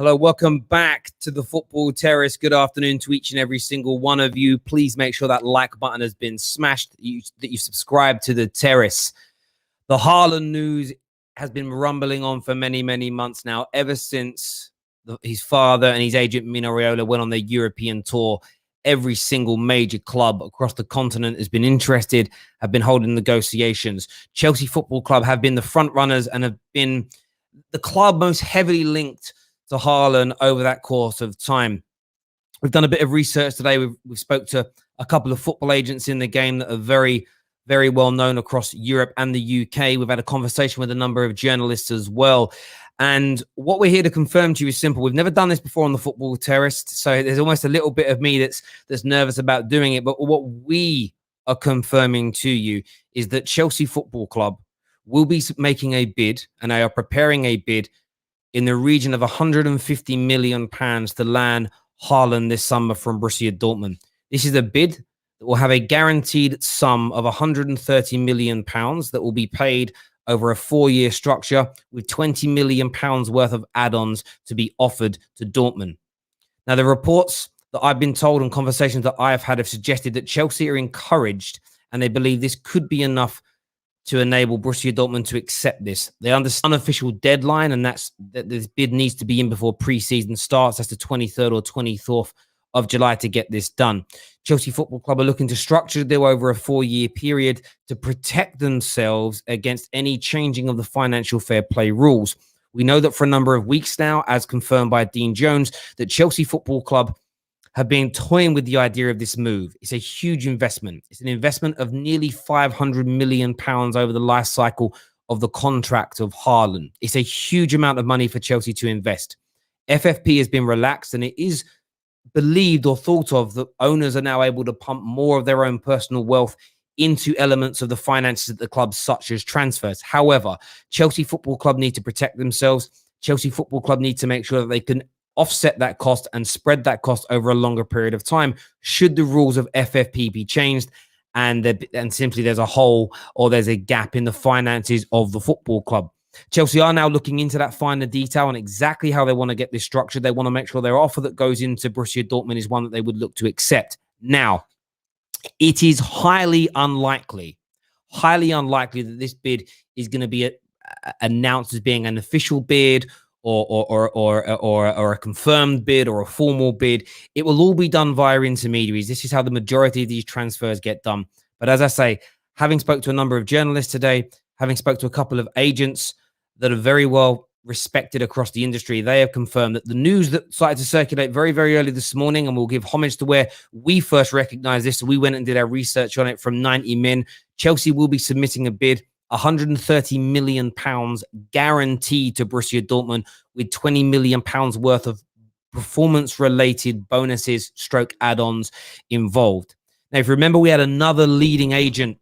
Hello, welcome back to the Football Terrace. Good afternoon to each and every single one of you. Please make sure that like button has been smashed, that you subscribe to the Terrace. The Haaland news has been rumbling on for many, many months now, ever since his father and his agent Mino Raiola went on their European tour. Every single major club across the continent has been interested, have been holding negotiations. Chelsea Football Club have been the front runners and have been the club most heavily linked to Haaland over that course of time. We've done a bit of research today. We've spoke to a couple of football agents in the game that are very, very well known across Europe and the UK. We've had a conversation with a number of journalists as well. And what we're here to confirm to you is simple. We've never done this before on the Football Terrace, so there's almost a little bit of me that's nervous about doing it. But what we are confirming to you is that Chelsea Football Club will be making a bid, and they are preparing a bid in the region of £150 million to land Haaland this summer from Borussia Dortmund. This is a bid that will have a guaranteed sum of £130 million that will be paid over a 4-year structure with £20 million worth of add-ons to be offered to Dortmund. Now, the reports that I've been told and conversations that I have had have suggested that Chelsea are encouraged and they believe this could be enough to enable Borussia Dortmund to accept this. They understand an unofficial deadline, and that's that this bid needs to be in before pre-season starts. That's the 23rd or 24th of July to get this done. Chelsea Football Club are looking to structure the deal over a 4-year period to protect themselves against any changing of the financial fair play rules. We know that for a number of weeks now, as confirmed by Dean Jones, that Chelsea Football Club have been toying with the idea of this move. It's a huge investment. It's an investment of nearly £500 million over the life cycle of the contract of Haaland. It's a huge amount of money for Chelsea to invest. FFP has been relaxed, and it is believed or thought of that owners are now able to pump more of their own personal wealth into elements of the finances of the club, such as transfers. However, Chelsea Football Club need to protect themselves. Chelsea Football Club need to make sure that they can offset that cost and spread that cost over a longer period of time should the rules of FFP be changed and simply there's a hole or there's a gap in the finances of the football club. Chelsea are now looking into that finer detail and exactly how they want to get this structured. They want to make sure their offer that goes into Borussia Dortmund is one that they would look to accept. Now, it is highly unlikely that this bid is going to be announced as being an official bid or a confirmed bid or a formal bid. It will all be done via intermediaries. This is how the majority of these transfers get done. But as I say, having spoke to a number of journalists today, having spoke to a couple of agents that are very well respected across the industry, they have confirmed that the news that started to circulate very, very early this morning, and we'll give homage to where we first recognized this. So we went and did our research on it from 90 Min. Chelsea will be submitting a bid, £130 million guaranteed to Borussia Dortmund with £20 million worth of performance-related bonuses stroke add-ons involved. Now, if you remember, we had another leading agent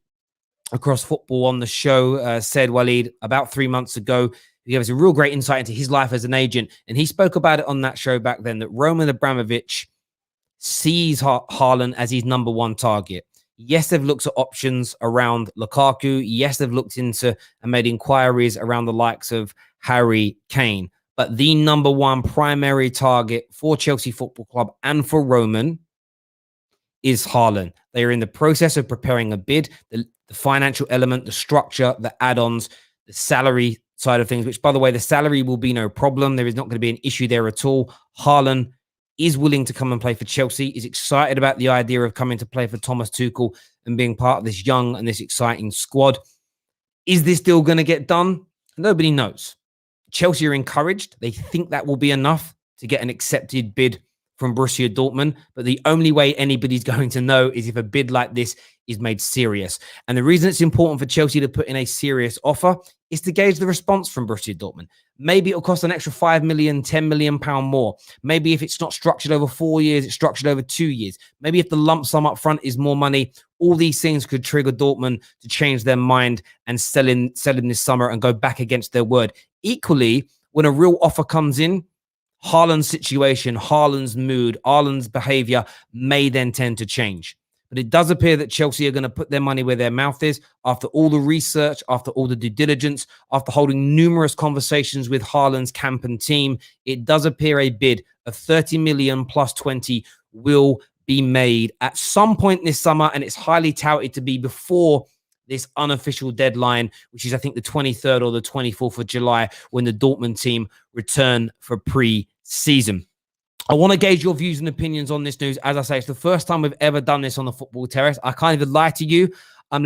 across football on the show, Said Walid, about 3 months ago. He gave us a real great insight into his life as an agent, and he spoke about it on that show back then, that Roman Abramovich sees Haaland as his number one target. Yes, they've looked at options around Lukaku. Yes, they've looked into and made inquiries around the likes of Harry Kane. But the number one primary target for Chelsea Football Club and for Roman is Haaland. They are in the process of preparing a bid, the financial element, the structure, the add-ons, the salary side of things, which, by the way, the salary will be no problem. There is not going to be an issue there at all. Haaland is willing to come and play for Chelsea, is excited about the idea of coming to play for Thomas Tuchel and being part of this young and this exciting squad. Is this deal going to get done? Nobody knows. Chelsea are encouraged. They think that will be enough to get an accepted bid from Borussia Dortmund, but the only way anybody's going to know is if a bid like this is made serious. And the reason it's important for Chelsea to put in a serious offer is to gauge the response from Borussia Dortmund. Maybe it'll cost an extra £5 million, £10 million more. Maybe if it's not structured over 4 years, it's structured over 2 years. Maybe if the lump sum up front is more money, all these things could trigger Dortmund to change their mind and sell in this summer and go back against their word. Equally, when a real offer comes in, Haaland's situation, Haaland's mood, Haaland's behavior may then tend to change. But it does appear that Chelsea are going to put their money where their mouth is after all the research, after all the due diligence, after holding numerous conversations with Haaland's camp and team. It does appear a bid of 30 million plus 20 will be made at some point this summer, and it's highly touted to be before this unofficial deadline, which is, I think, the 23rd or the 24th of July, when the Dortmund team return for pre-season. I want to gauge your views and opinions on this news. As I say, it's the first time we've ever done this on the Football Terrace. I can't even lie to you. I'm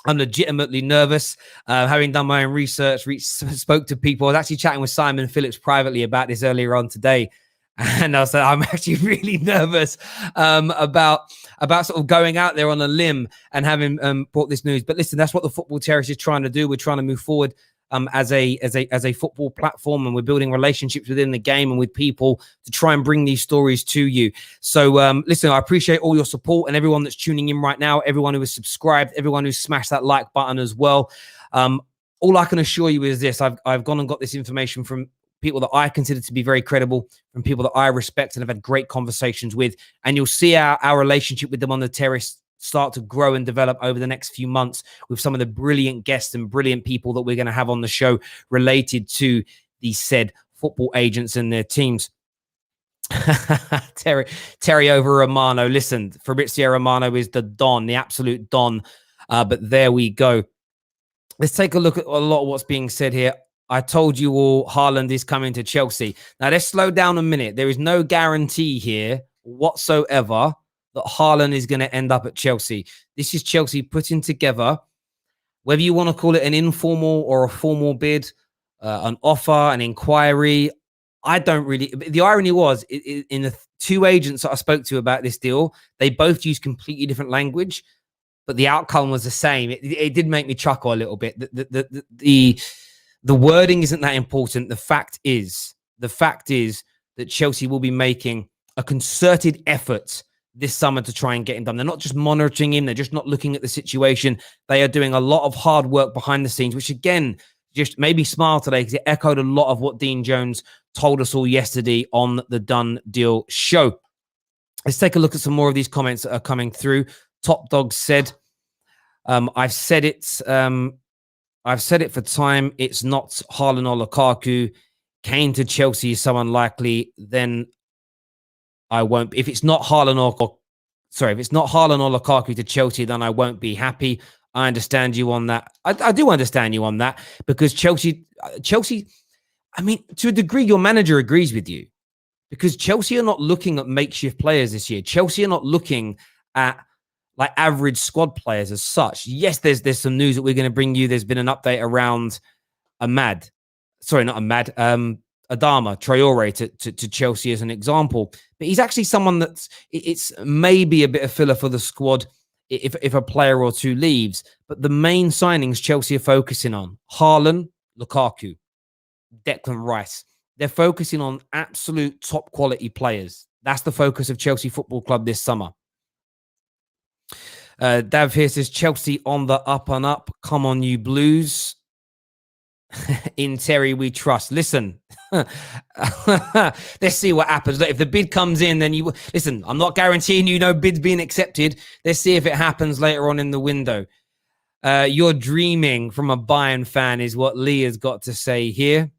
legitimately nervous, having done my own research, spoke to people. I was actually chatting with Simon Phillips privately about this earlier on today. And I said, I'm actually really nervous about sort of going out there on a limb and having brought this news. But listen, that's what the Football Terrace is trying to do. We're trying to move forward as a football platform, and we're building relationships within the game and with people to try and bring these stories to you. So listen, I appreciate all your support and everyone that's tuning in right now, everyone who has subscribed, everyone who's smashed that like button as well. All I can assure you is this: I've gone and got this information from people that I consider to be very credible, from people that I respect and have had great conversations with. And you'll see our relationship with them on the terrace start to grow and develop over the next few months with some of the brilliant guests and brilliant people that we're going to have on the show related to these said football agents and their teams. Terry over Romano. Listen, Fabrizio Romano is the Don, the absolute Don. But there we go. Let's take a look at a lot of what's being said here. I told you all Haaland is coming to Chelsea. Now, let's slow down a minute. There is no guarantee here whatsoever that Haaland is going to end up at Chelsea. This is Chelsea putting together, whether you want to call it an informal or a formal bid, an offer, an inquiry. I don't really. The irony was, in the two agents that I spoke to about this deal, they both used completely different language, but the outcome was the same. It did make me chuckle a little bit. The wording isn't that important. The fact is that Chelsea will be making a concerted effort this summer to try and get him done. They're not just monitoring him. They're just not looking at the situation. They are doing a lot of hard work behind the scenes, which again, just made me smile today because it echoed a lot of what Dean Jones told us all yesterday on the Done Deal show. Let's take a look at some more of these comments that are coming through. Top Dog said, I've said it for time. It's not Haaland or Lukaku. Kane to Chelsea is so unlikely. Then I won't. If it's not Haaland or Lukaku to Chelsea, then I won't be happy. I understand you on that. I do understand you on that, because Chelsea. I mean, to a degree, your manager agrees with you, because Chelsea are not looking at makeshift players this year. Chelsea are not looking at like average squad players as such. Yes, there's some news that we're going to bring you. There's been an update around Adama Traore to Chelsea as an example. But he's actually someone it's maybe a bit of filler for the squad if a player or two leaves. But the main signings Chelsea are focusing on: Haaland, Lukaku, Declan Rice. They're focusing on absolute top quality players. That's the focus of Chelsea Football Club this summer. Dav here says, Chelsea on the up and up. Come on, you Blues. In Terry we trust. Listen, let's see what happens. Look, if the bid comes in, then you listen. I'm not guaranteeing you no bid's being accepted. Let's see if it happens later on in the window. You're dreaming from a Bayern fan is what Lee has got to say here.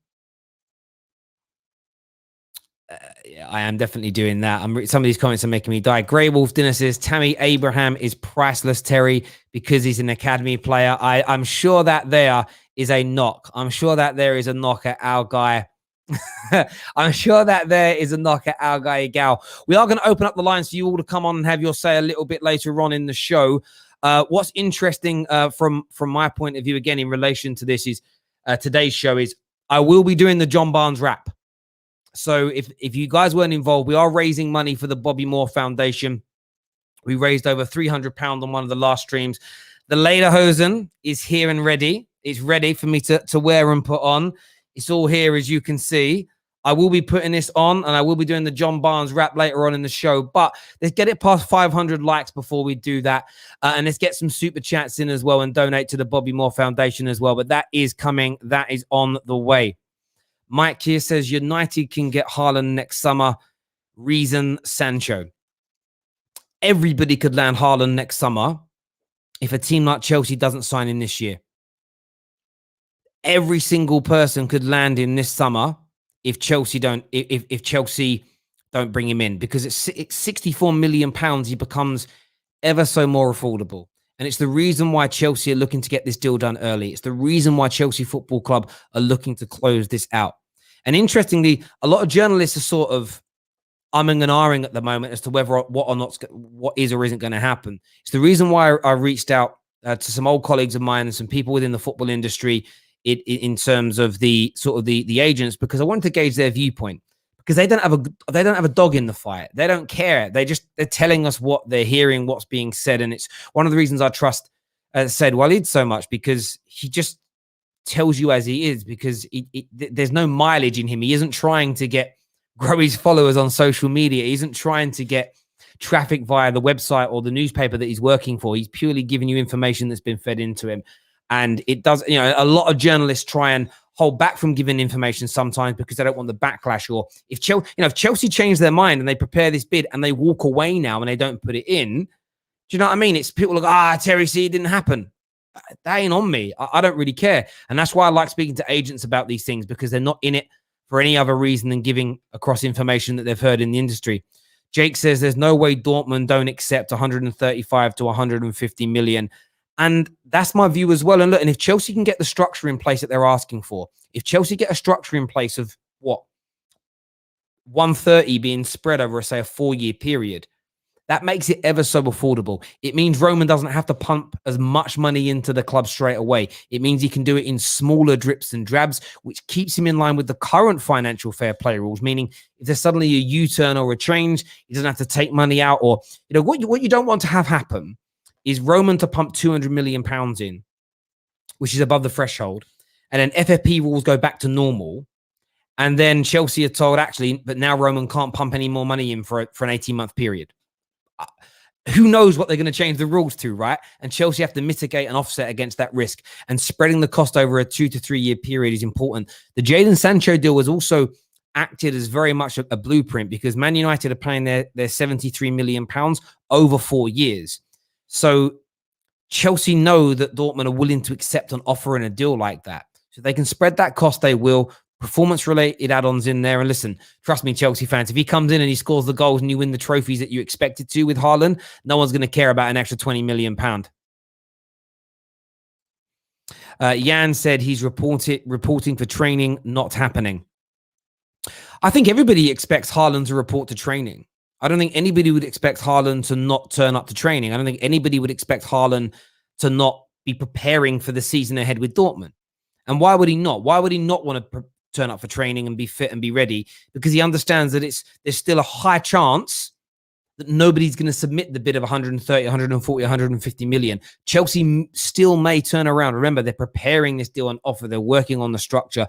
Yeah, I am definitely doing that. Some of these comments are making me die. Grey Wolf Dinner says, Tammy Abraham is priceless, Terry, because he's an academy player. I'm sure that there is a knock. I'm sure that there is a knock at our guy. I'm sure that there is a knock at our guy, Gal. We are going to open up the lines for you all to come on and have your say a little bit later on in the show. What's interesting from my point of view, again, in relation to this is today's show is I will be doing the John Barnes rap. So if you guys weren't involved, we are raising money for the Bobby Moore Foundation. We raised over £300 on one of the last streams. The lederhosen is here and ready. It's ready for me to wear and put on. It's all here, as you can see. I will be putting this on, and I will be doing the John Barnes rap later on in the show. But let's get it past 500 likes before we do that. And let's get some super chats in as well and donate to the Bobby Moore Foundation as well. But that is coming. That is on the way. Mike here says United can get Haaland next summer. Reason Sancho. Everybody could land Haaland next summer if a team like Chelsea doesn't sign in this year. Every single person could land in this summer if Chelsea don't bring him in, because it's 64 million pounds. He becomes ever so more affordable. And it's the reason why Chelsea are looking to get this deal done early. It's the reason why Chelsea Football Club are looking to close this out. And interestingly, a lot of journalists are sort of umming and ahhing at the moment as to whether what is or isn't going to happen. It's the reason why I reached out to some old colleagues of mine and some people within the football industry in terms of the sort of the agents, because I wanted to gauge their viewpoint, because they don't have a dog in the fight. They don't care. They're telling us what they're hearing, what's being said. And it's one of the reasons I trust Said Walid so much, because he just tells you as he is, because there's no mileage in him. He isn't trying to grow his followers on social media. He isn't trying to get traffic via the website or the newspaper that he's working for. He's purely giving you information that's been fed into him. And it does, a lot of journalists try and hold back from giving information sometimes because they don't want the backlash. Or if Chelsea change their mind and they prepare this bid and they walk away now and they don't put it in, do you know what I mean? It's people like, Terry, see, it didn't happen. That ain't on me. I don't really care. And that's why I like speaking to agents about these things, because they're not in it for any other reason than giving across information that they've heard in the industry. Jake says there's no way Dortmund don't accept 135 to 150 million. And that's my view as well. And look, and if Chelsea can get the structure in place that they're asking for, if Chelsea get a structure in place of 130 being spread over, say, a 4-year period, that makes it ever so affordable. It means Roman doesn't have to pump as much money into the club straight away. It means he can do it in smaller drips and drabs, which keeps him in line with the current financial fair play rules, meaning if there's suddenly a U-turn or a change, he doesn't have to take money out. Or, what you don't want to have happen is Roman to pump 200 million pounds in, which is above the threshold, and then FFP rules go back to normal. And then Chelsea are told, actually, but now Roman can't pump any more money in for an 18-month period. Who knows what they're going to change the rules to, right? And Chelsea have to mitigate and offset against that risk. And spreading the cost over a 2 to 3 year period is important. The Jadon Sancho deal was also acted as very much a blueprint, because Man United are paying their 73 million pounds over 4 years. So Chelsea know that Dortmund are willing to accept an offer and a deal like that. So they can spread that cost, they will. Performance-related add-ons in there. And listen, trust me, Chelsea fans, if he comes in and he scores the goals and you win the trophies that you expected to with Haaland, no one's going to care about an extra £20 million. Jan said he's reporting for training, not happening. I think everybody expects Haaland to report to training. I don't think anybody would expect Haaland to not turn up to training. I don't think anybody would expect Haaland to not be preparing for the season ahead with Dortmund. And why would he not? Why would he not want to turn up for training and be fit and be ready? Because he understands that there's still a high chance that nobody's going to submit the bid of 130, 140, 150 million. Chelsea still may turn around. Remember, they're preparing this deal on offer. They're working on the structure,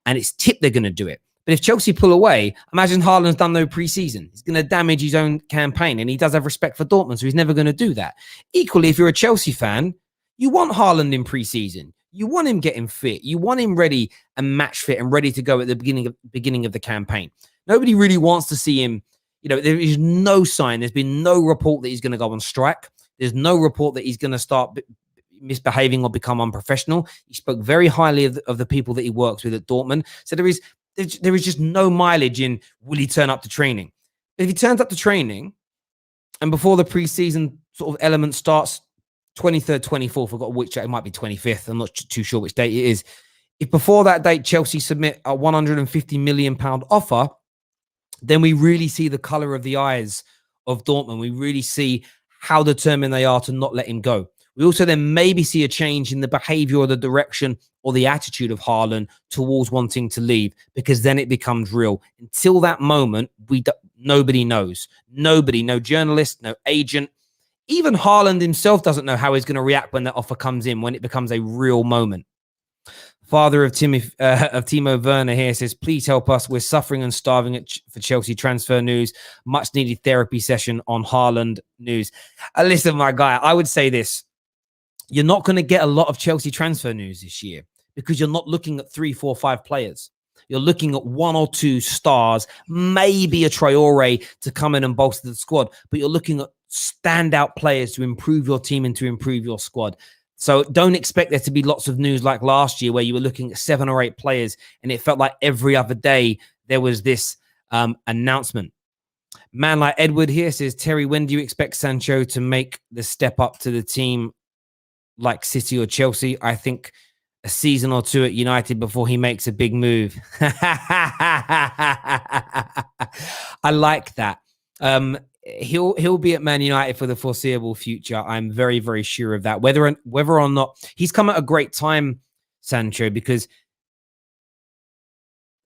and it's tipped they're going to do it. But if Chelsea pull away, imagine Haaland's done no preseason. He's going to damage his own campaign, and he does have respect for Dortmund, so he's never going to do that. Equally, if you're a Chelsea fan, you want Haaland in preseason. You want him getting fit. You want him ready and match fit and ready to go at the beginning of the campaign. Nobody really wants to see him. There is no sign. There's been no report that he's going to go on strike. There's no report that he's going to start misbehaving or become unprofessional. He spoke very highly of the people that he works with at Dortmund. So there is just no mileage in will he turn up to training. But if he turns up to training and before the preseason sort of element starts, 23rd, 24th, I've got which it might be 25th. I'm not too sure which date it is. If before that date Chelsea submit a 150 million pound offer, then we really see the color of the eyes of Dortmund. We really see how determined they are to not let him go. We also then maybe see a change in the behavior or the direction or the attitude of Haaland towards wanting to leave, because then it becomes real. Until that moment, nobody knows. Nobody, no journalist, no agent. Even Haaland himself doesn't know how he's going to react when that offer comes in, when it becomes a real moment. Father of Timo Werner here says, please help us. We're suffering and starving for Chelsea transfer news. Much needed therapy session on Haaland news. Listen, my guy, I would say this. You're not going to get a lot of Chelsea transfer news this year because you're not looking at 3, 4, 5 players. You're looking at 1 or 2 stars, maybe a Traore to come in and bolster the squad, but you're looking at standout players to improve your team and to improve your squad. So don't expect there to be lots of news like last year where you were looking at 7 or 8 players and it felt like every other day there was this announcement. Man like Edward here says, Terry, when do you expect Sancho to make the step up to the team like City or Chelsea? I think a season or 2 at United before he makes a big move. I like that. He'll be at Man United for the foreseeable future. I'm very, very sure of that. Whether or not he's come at a great time, Sancho, because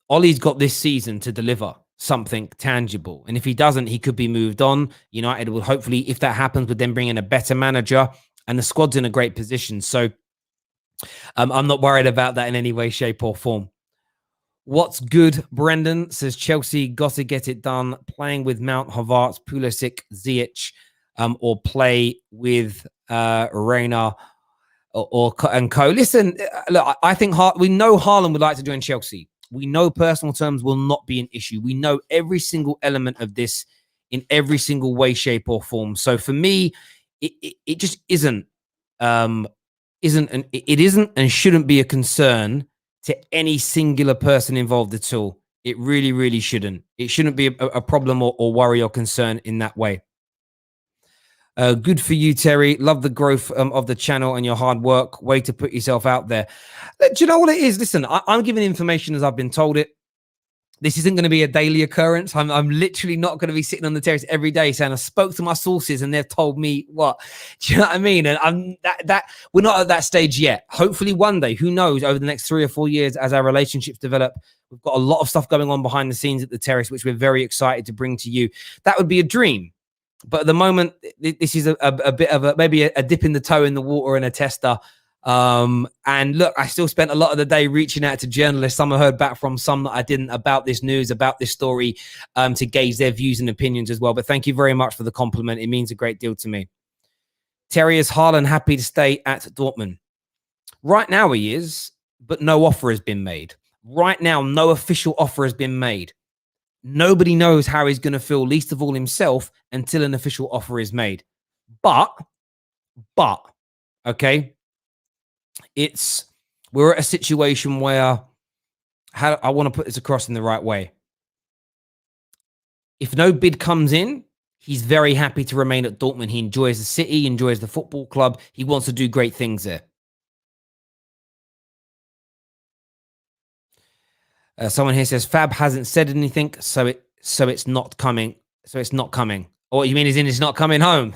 Ollie's got this season to deliver something tangible. And if he doesn't, he could be moved on. United will hopefully, if that happens, would then bring in a better manager, and the squad's in a great position. So I'm not worried about that in any way, shape, or form. What's good, Brendan says Chelsea got to get it done, playing with Mount, Havertz, Pulisic, Ziyech, or play with Reina and co. Listen, look, I think we know Haaland would like to join Chelsea. We know personal terms will not be an issue. We know every single element of this in every single way, shape, or form. So for me, it just isn't and shouldn't be a concern to any singular person involved at all. It really, really shouldn't. It shouldn't be a problem or worry or concern in that way. Good for you, Terry. Love the growth of the channel and your hard work. Way to put yourself out there. Do you know what it is? Listen, I'm giving information as I've been told it. This isn't going to be a daily occurrence. I'm literally not going to be sitting on the terrace every day saying I spoke to my sources and they've told me what. Do you know what I mean? And we're not at that stage yet. Hopefully one day, who knows, over the next 3 or 4 years as our relationships develop, we've got a lot of stuff going on behind the scenes at the terrace, which we're very excited to bring to you. That would be a dream. But at the moment, this is a bit of maybe a dip in the toe in the water and a tester. And look, I still spent a lot of the day reaching out to journalists. Some I heard back from, some that I didn't, about this news, about this story, to gauge their views and opinions as well. But thank you very much for the compliment. It means a great deal to me. Terry, is Haaland happy to stay at Dortmund? Right now he is, but no offer has been made. Right now, no official offer has been made. Nobody knows how he's going to feel, least of all himself, until an official offer is made. But, okay, we're at a situation where, I want to put this across in the right way. If no bid comes in, he's very happy to remain at Dortmund. He enjoys the city, enjoys the football club. He wants to do great things there. Someone here says Fab hasn't said anything, so it's not coming. So it's not coming. Or what you mean is it's not coming home.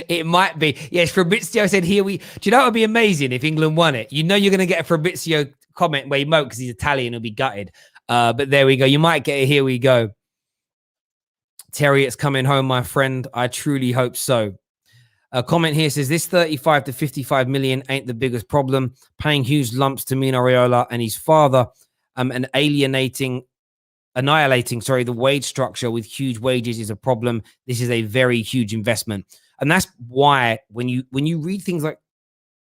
It might be. Yes, Fabrizio said do you know what would be amazing if England won it? You know you're going to get a Fabrizio comment where he moat because he's Italian, he'll be gutted. But there we go. You might get it. Here we go. Terry, it's coming home, my friend. I truly hope so. A comment here says, this 35 to 55 million ain't the biggest problem. Paying huge lumps to Mino Raiola and his father and annihilating the wage structure with huge wages is a problem. This is a very huge investment. And that's why when you read things like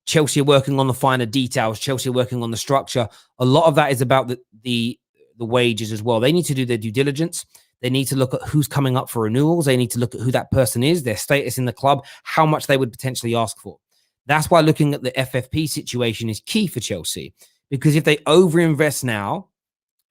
Chelsea are working on the finer details, Chelsea are working on the structure, a lot of that is about the wages as well. They need to do their due diligence. They need to look at who's coming up for renewals. They need to look at who that person is, their status in the club, how much they would potentially ask for. That's why looking at the FFP situation is key for Chelsea, because if they overinvest now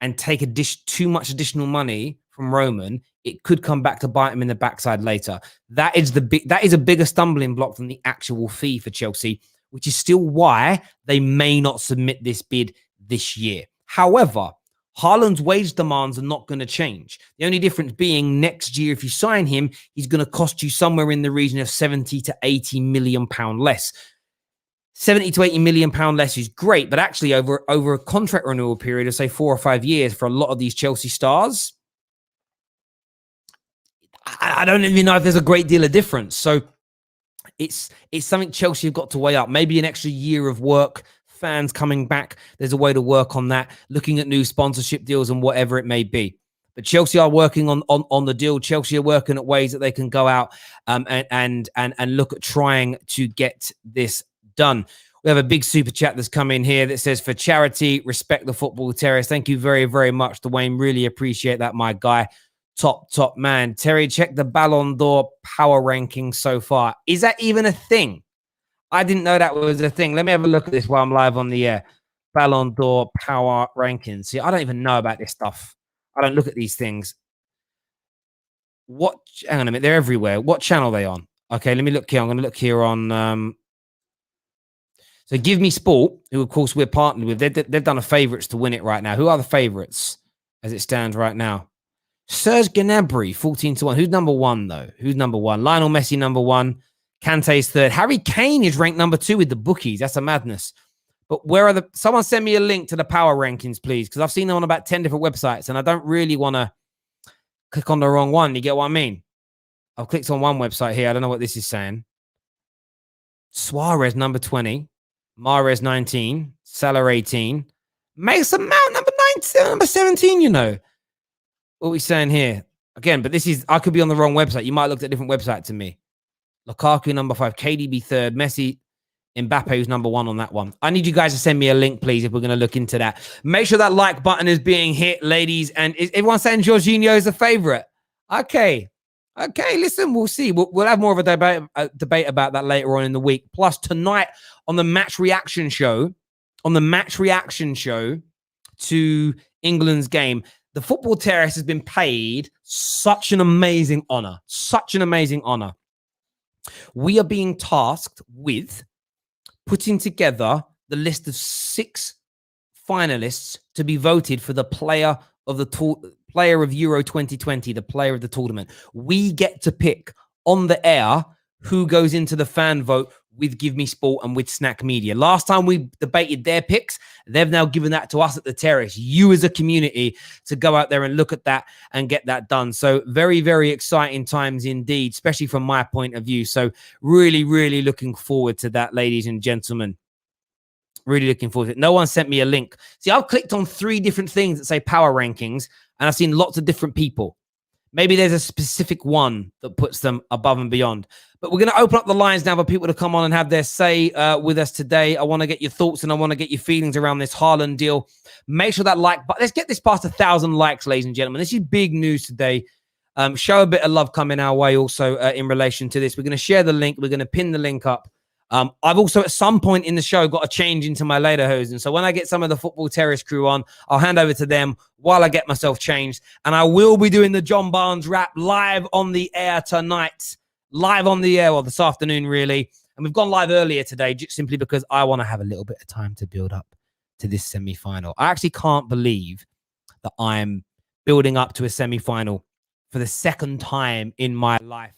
and take too much additional money from Roman, it could come back to bite him in the backside later. That is a bigger stumbling block than the actual fee for Chelsea, which is still why they may not submit this bid this year. However, Haaland's wage demands are not going to change. The only difference being next year, if you sign him, he's going to cost you somewhere in the region of 70 to 80 million pound less. 70 to 80 million pound less is great, but actually over a contract renewal period of say 4 or 5 years for a lot of these Chelsea stars, I don't even know if there's a great deal of difference. So it's something Chelsea have got to weigh up. Maybe an extra year of work, fans coming back. There's a way to work on that, looking at new sponsorship deals and whatever it may be. But Chelsea are working on the deal. Chelsea are working at ways that they can go out and look at trying to get this done. We have a big super chat that's come in here that says, for charity, respect the football terrace. Thank you very, very much, Dwayne. Really appreciate that, my guy. Top man. Terry, check the Ballon d'Or power ranking so far. Is that even a thing? I didn't know that was a thing. Let me have a look at this while I'm live on the air. Ballon d'Or power rankings. See, I don't even know about this stuff. I don't look at these things. Hang on a minute. They're everywhere. What channel are they on? Okay, let me look here. I'm going to look here on... So Give Me Sport, who, of course, we're partnered with. They've done a favourites to win it right now. Who are the favourites as it stands right now? Serge Gnabry, 14-1. Who's number one, though? Who's number one? Lionel Messi, number one. Kante's third. Harry Kane is ranked number 2 with the bookies. That's a madness. But where are the... Someone send me a link to the power rankings, please, because I've seen them on about 10 different websites, and I don't really want to click on the wrong one. You get what I mean? I've clicked on one website here. I don't know what this is saying. Suarez, number 20. Mahrez, 19. Salah, 18. Mason Mount, number 19, number 17, you know. What are we saying here? Again, but this is... I could be on the wrong website. You might have looked at a different website to me. Lukaku, number 5. KDB, third. Messi, Mbappe, who's number 1 on that one. I need you guys to send me a link, please, if we're going to look into that. Make sure that like button is being hit, ladies. And is everyone saying Jorginho is a favorite? Okay. Listen, we'll see. We'll have more of a debate about that later on in the week. Plus, tonight on the match reaction show, to England's game, the Football Terrace has been paid such an amazing honor. We are being tasked with putting together the list of 6 finalists to be voted for the player of Euro 2020, the player of the tournament. We get to pick on the air who goes into the fan vote with Give Me Sport and with Snack Media. Last time we debated their picks, they've now given that to us at the Terrace, you as a community, to go out there and look at that and get that done. So very, very exciting times indeed, especially from my point of view. So really, really looking forward to that, ladies and gentlemen. Really looking forward to it. No one sent me a link. See, I've clicked on 3 different things that say power rankings, and I've seen lots of different people. Maybe there's a specific one that puts them above and beyond. But we're going to open up the lines now for people to come on and have their say with us today. I want to get your thoughts and I want to get your feelings around this Haaland deal. Make sure that like button. Let's get this past 1,000 likes, ladies and gentlemen. This is big news today. Show a bit of love coming our way also in relation to this. We're going to share the link. We're going to pin the link up. I've also at some point in the show got a change into my lederhosen. So when I get some of the Football Terrace crew on, I'll hand over to them while I get myself changed. And I will be doing the John Barnes rap live on the air tonight. Live on the air, well, this afternoon, really. And we've gone live earlier today just simply because I want to have a little bit of time to build up to this semi-final. I actually can't believe that I'm building up to a semi-final for the 2nd time in my life.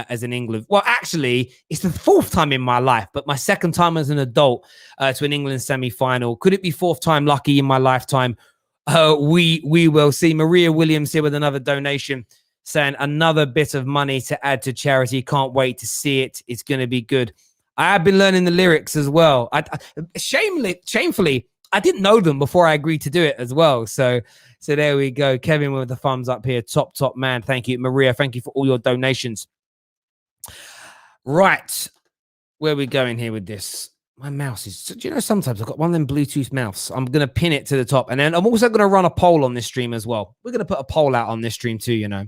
As an England, well, actually, it's the 4th time in my life, but my 2nd time as an adult to an England semi-final. Could it be 4th time lucky in my lifetime? We will see. Maria Williams here with another donation, saying another bit of money to add to charity. Can't wait to see it. It's going to be good. I have been learning the lyrics as well. Shamefully, I didn't know them before I agreed to do it as well. So there we go. Kevin with the thumbs up here. Top man. Thank you, Maria. Thank you for all your donations. Right, where are we going here with this? My mouse is... Do you know, sometimes I've got one of them Bluetooth mouse. I'm going to pin it to the top. And then I'm also going to run a poll on this stream as well. We're going to put a poll out on this stream too, you know.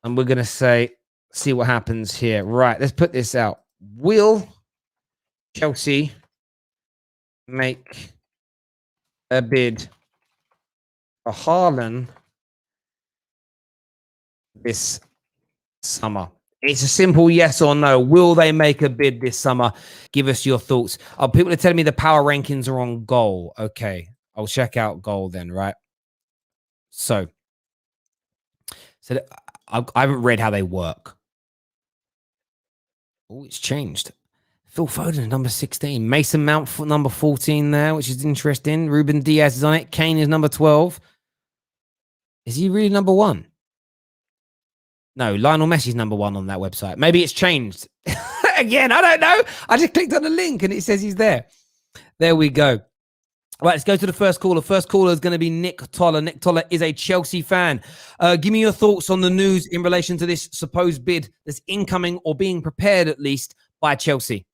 And we're going to see what happens here. Right, let's put this out. Will Chelsea make a bid for Haaland this summer? It's a simple yes or no. Will they make a bid this summer? Give us your thoughts. People are telling me the power rankings are on goal. Okay, I'll check out goal then, right? So I haven't read how they work. Oh, it's changed. Phil Foden, number 16. Mason Mount, number 14 there, which is interesting. Ruben Diaz is on it. Kane is number 12. Is he really number 1? No, Lionel Messi's number 1 on that website. Maybe it's changed. Again, I don't know. I just clicked on the link and it says he's there. There we go. Right, let's go to the first caller. First caller is going to be Nick Toller. Nick Toller is a Chelsea fan. Give me your thoughts on the news in relation to this supposed bid that's incoming or being prepared, at least, by Chelsea.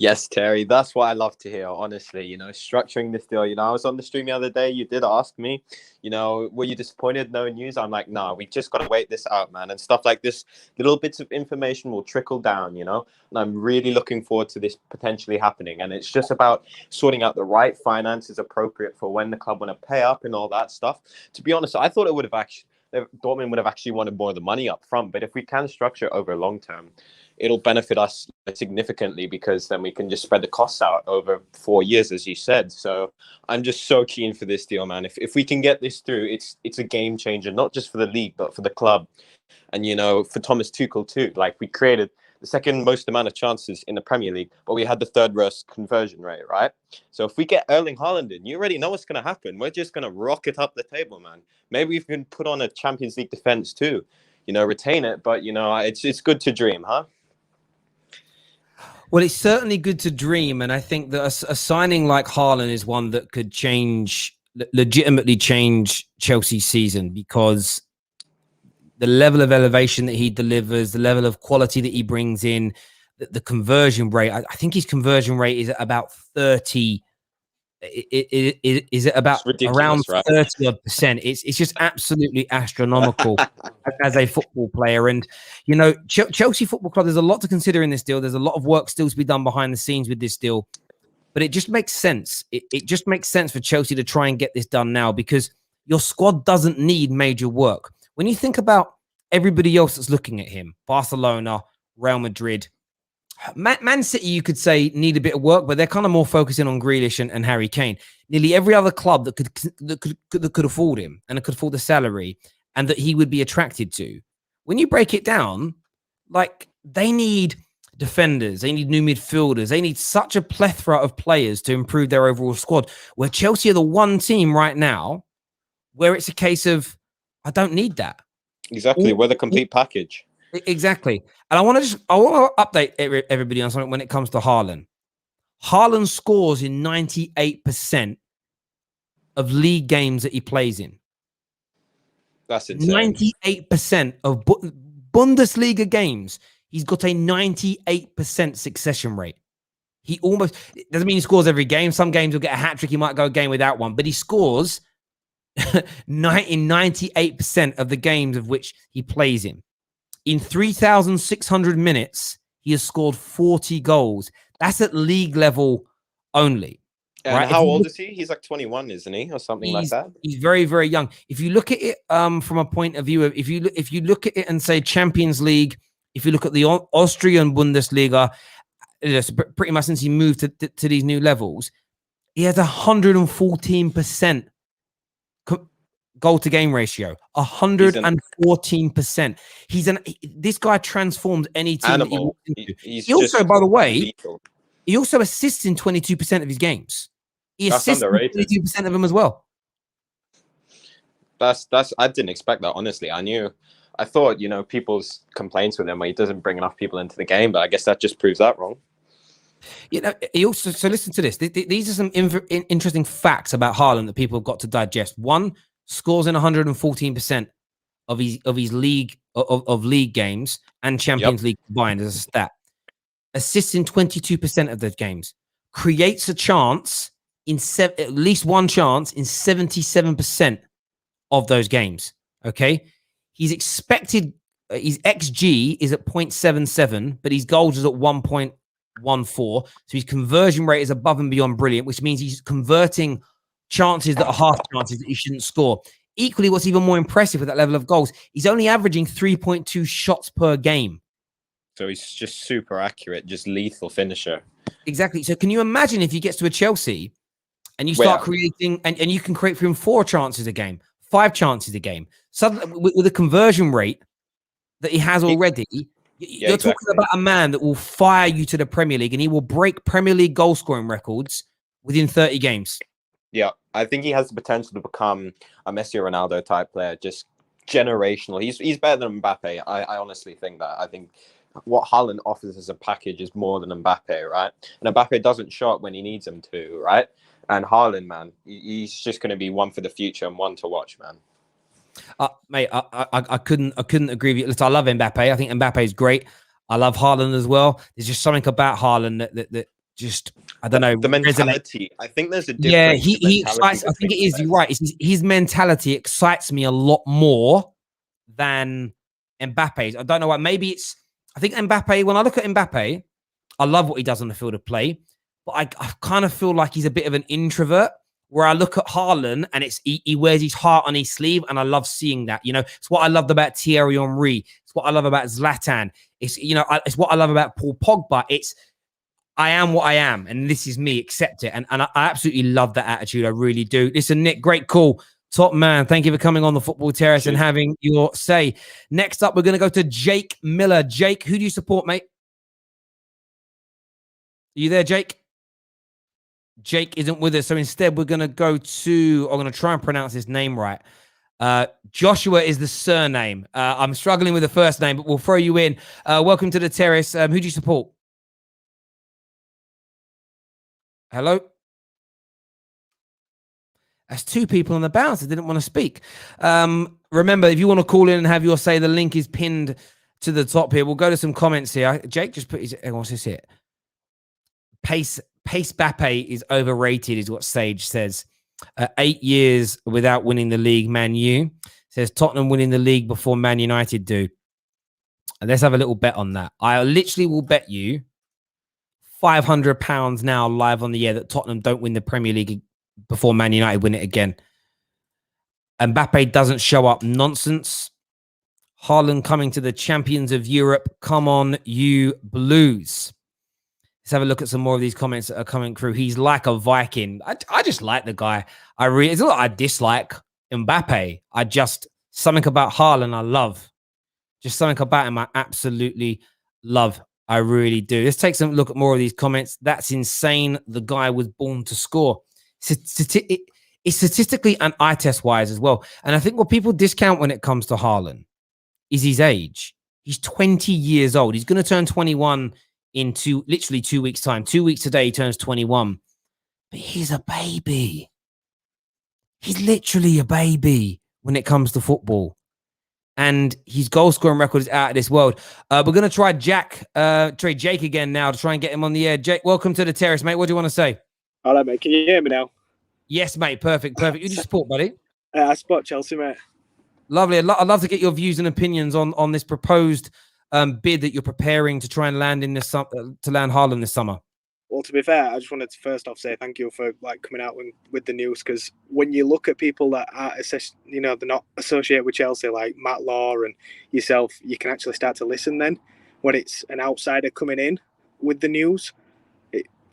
Yes, Terry, that's what I love to hear, honestly. Structuring this deal. I was on the stream the other day. You did ask me, were you disappointed? No news? I'm like, nah, we just got to wait this out, man. And stuff like this, little bits of information will trickle down, And I'm really looking forward to this potentially happening. And it's just about sorting out the right finances appropriate for when the club want to pay up and all that stuff. To be honest, I thought it would have actually, Dortmund would have actually wanted more of the money up front. But if we can structure it over long term, it'll benefit us significantly because then we can just spread the costs out over 4 years, as you said. So I'm just so keen for this deal, man. If we can get this through, it's a game changer, not just for the league, but for the club. And, for Thomas Tuchel too. Like, we created the second most amount of chances in the Premier League, but we had the third worst conversion rate, right? So if we get Erling Haaland in, you already know what's going to happen. We're just going to rocket up the table, man. Maybe we can put on a Champions League defense too, retain it. But, it's good to dream, huh? Well, it's certainly good to dream, and I think that a signing like Haaland is one that could legitimately change Chelsea's season, because the level of elevation that he delivers, the level of quality that he brings in, the conversion rate. I think his conversion rate is at about 30. Is it about around 30%? It's just absolutely astronomical as a football player. And Chelsea Football Club, there's a lot to consider in this deal. There's a lot of work still to be done behind the scenes with this deal, but it just makes sense. It just makes sense for Chelsea to try and get this done now, because your squad doesn't need major work. When you think about everybody else that's looking at him, Barcelona, Real Madrid, Man City, you could say, need a bit of work, but they're kind of more focusing on Grealish and Harry Kane. Nearly every other club that could afford him and could afford the salary and that he would be attracted to. When you break it down, like, they need defenders, they need new midfielders, they need such a plethora of players to improve their overall squad. Where Chelsea are the one team right now where it's a case of, I don't need that. Exactly, we're the complete package. Exactly. And I want to update everybody on something when it comes to Haaland. Haaland scores in 98% of league games that he plays in. That's insane. 98% of Bundesliga games, he's got a 98% succession rate. He almost, it doesn't mean he scores every game. Some games he'll get a hat trick. He might go a game without one, but he scores in 98% of the games of which he plays in. In 3,600 minutes, he has scored 40 goals. That's at league level only. And right? How old is he? He's like 21, isn't he? Or something like that? He's very, very young. If you look at it from a point of view of, if you look at it and say Champions League, if you look at the Austrian Bundesliga, pretty much since he moved to these new levels, he has 114% goal to game ratio. 114%. This guy transforms any team that he walks into. He also, by the way, he also assists in 22% of his games. He assists in 22% of them as well. That's I didn't expect that, honestly. I thought, people's complaints with him where he doesn't bring enough people into the game, but I guess that just proves that wrong. He also, so listen to this. These are some interesting facts about Haaland that people have got to digest. One, scores in 114% of his league games and Champions League combined as a stat. Assists in 22% of those games. Creates a chance at least one chance in 77% of those games. Okay, his XG is at 0.77, but his goals is at 1.14. So his conversion rate is above and beyond brilliant, which means he's converting chances that are half chances that he shouldn't score. Equally, what's even more impressive with that level of goals, he's only averaging 3.2 shots per game. So he's just super accurate, just lethal finisher. Exactly. So can you imagine if he gets to a Chelsea and you start creating, and you can create for him 4 chances a game, 5 chances a game, suddenly with a conversion rate that he has already, you're talking about a man that will fire you to the Premier League, and he will break Premier League goal scoring records within 30 games. Yeah, I think he has the potential to become a Messi or Ronaldo type player, just generational. He's better than Mbappe. I honestly think that. I think what Haaland offers as a package is more than Mbappe, right? And Mbappe doesn't shot when he needs him to, right? And Haaland, man, he's just going to be one for the future and one to watch, man. Mate, I couldn't agree with you. Listen, I love Mbappe. I think Mbappe is great. I love Haaland as well. There's just something about Haaland that just, I don't know, the mentality. I think there's a yeah, difference. he excites. I think it is. You're right. His mentality excites me a lot more than Mbappe's. I don't know why. Maybe it's. I think Mbappe. When I look at Mbappe, I love what he does on the field of play, but I kind of feel like he's a bit of an introvert. Where I look at Haaland and he wears his heart on his sleeve, and I love seeing that. You know, it's what I loved about Thierry Henry. It's what I love about Zlatan. It's it's what I love about Paul Pogba. It's I am what I am, and this is me. Accept it, and I absolutely love that attitude. I really do. Listen, Nick, great call, top man. Thank you for coming on the Football Terrace and having your say. Next up, we're going to go to Jake Miller. Jake, who do you support, mate? Are you there, Jake? Jake isn't with us, so instead we're going to go to. I'm going to try and pronounce his name right. Joshua is the surname. I'm struggling with the first name, but we'll throw you in. Welcome to the Terrace. Who do you support? Hello? That's two people on the bounce that didn't want to speak. Remember, if you want to call in and have your say, the link is pinned to the top here. We'll go to some comments here. Jake just put his... What's this here? Pace Mbappe is overrated, is what Sage says. 8 years without winning the league, Man U. Says Tottenham winning the league before Man United do. And let's have a little bet on that. I literally will bet you £500 now live on the air that Tottenham don't win the Premier League before Man United win it again. Mbappe doesn't show up. Nonsense. Haaland coming to the champions of Europe. Come on, you Blues. Let's have a look at some more of these comments that are coming through. He's like a Viking. I just like the guy. It's not I dislike Mbappe. Something about Haaland I love. Just something about him I absolutely love. I really do. Let's take some look at more of these comments. That's insane. The guy was born to score. It's statistically and eye test wise as well. And I think what people discount when it comes to Haaland is his age. He's 20 years old. He's going to turn 21 in literally 2 weeks' time. 2 weeks today, he turns 21. But he's a baby. He's literally a baby when it comes to football. And his goal scoring record is out of this world. We're going to try Jake again now to try and get him on the air. Jake, welcome to the Terrace, mate. What do you want to say? Hello, mate. Can you hear me now? Yes, mate. Perfect. Who do you support, buddy? I support Chelsea, mate. Lovely. I'd love to get your views and opinions on this proposed bid that you're preparing to try and land in this to land Haaland this summer. Well, to be fair, I just wanted to first off say thank you for coming out with the news, because when you look at people that are, they're not associated with Chelsea, like Matt Law and yourself, you can actually start to listen then when it's an outsider coming in with the news.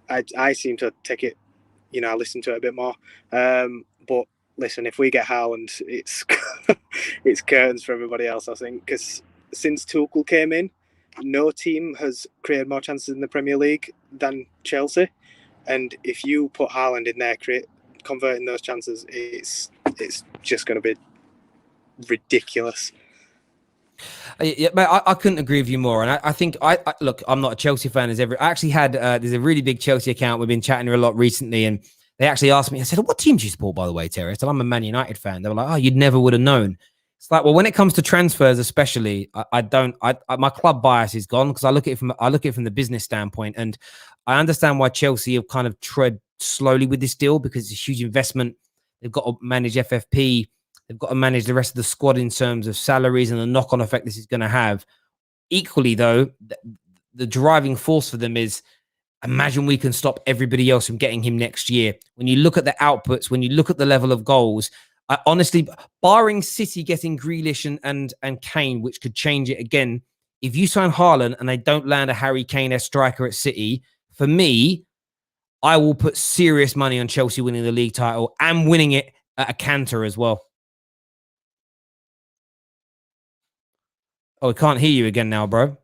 I seem to take it, I listen to it a bit more. But listen, if we get Haaland, it's it's curtains for everybody else, I think, because since Tuchel came in, no team has created more chances in the Premier League than Chelsea. And if you put Haaland in there, converting those chances, it's just going to be ridiculous. Yeah, mate, I couldn't agree with you more. And I think look, I'm not a Chelsea fan. I actually had there's a really big Chelsea account. We've been chatting a lot recently, and they actually asked me. I said, "What team do you support, by the way, Terry?" I said, "I'm a Man United fan." They were like, "Oh, you'd never would have known." It's like, well, when it comes to transfers, especially, my club bias is gone, because I look at it from the business standpoint, and I understand why Chelsea have kind of tread slowly with this deal, because it's a huge investment. They've got to manage FFP. They've got to manage the rest of the squad in terms of salaries and the knock-on effect this is going to have. Equally, though, the driving force for them is, imagine we can stop everybody else from getting him next year. When you look at the outputs, when you look at the level of goals, I honestly, barring City getting Grealish and Kane, which could change it again, if you sign Haaland and they don't land a Harry Kane-esque striker at City, for me, I will put serious money on Chelsea winning the league title and winning it at a canter as well. Oh, I can't hear you again now, bro.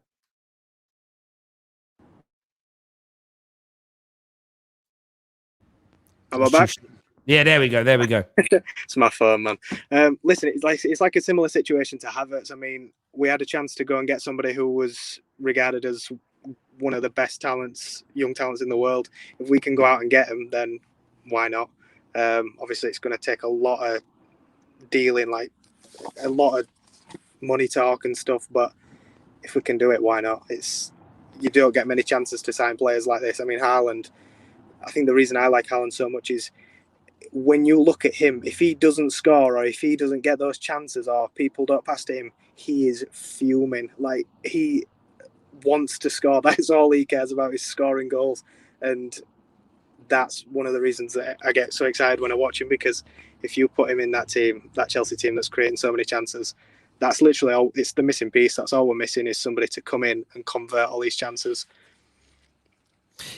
Am I back? Yeah, there we go. It's my phone, man. Listen, it's like a similar situation to Havertz. I mean, we had a chance to go and get somebody who was regarded as one of the best young talents in the world. If we can go out and get him, then why not? Obviously, it's going to take a lot of dealing, like a lot of money talk and stuff. But if we can do it, why not? You don't get many chances to sign players like this. I mean, Haaland, I think the reason I like Haaland so much is when you look at him, if he doesn't score or if he doesn't get those chances or people don't pass to him, he is fuming. Like, he wants to score. That's all he cares about, is scoring goals. And that's one of the reasons that I get so excited when I watch him, because if you put him in that team, that Chelsea team that's creating so many chances, that's literally all. It's the missing piece. That's all we're missing, is somebody to come in and convert all these chances.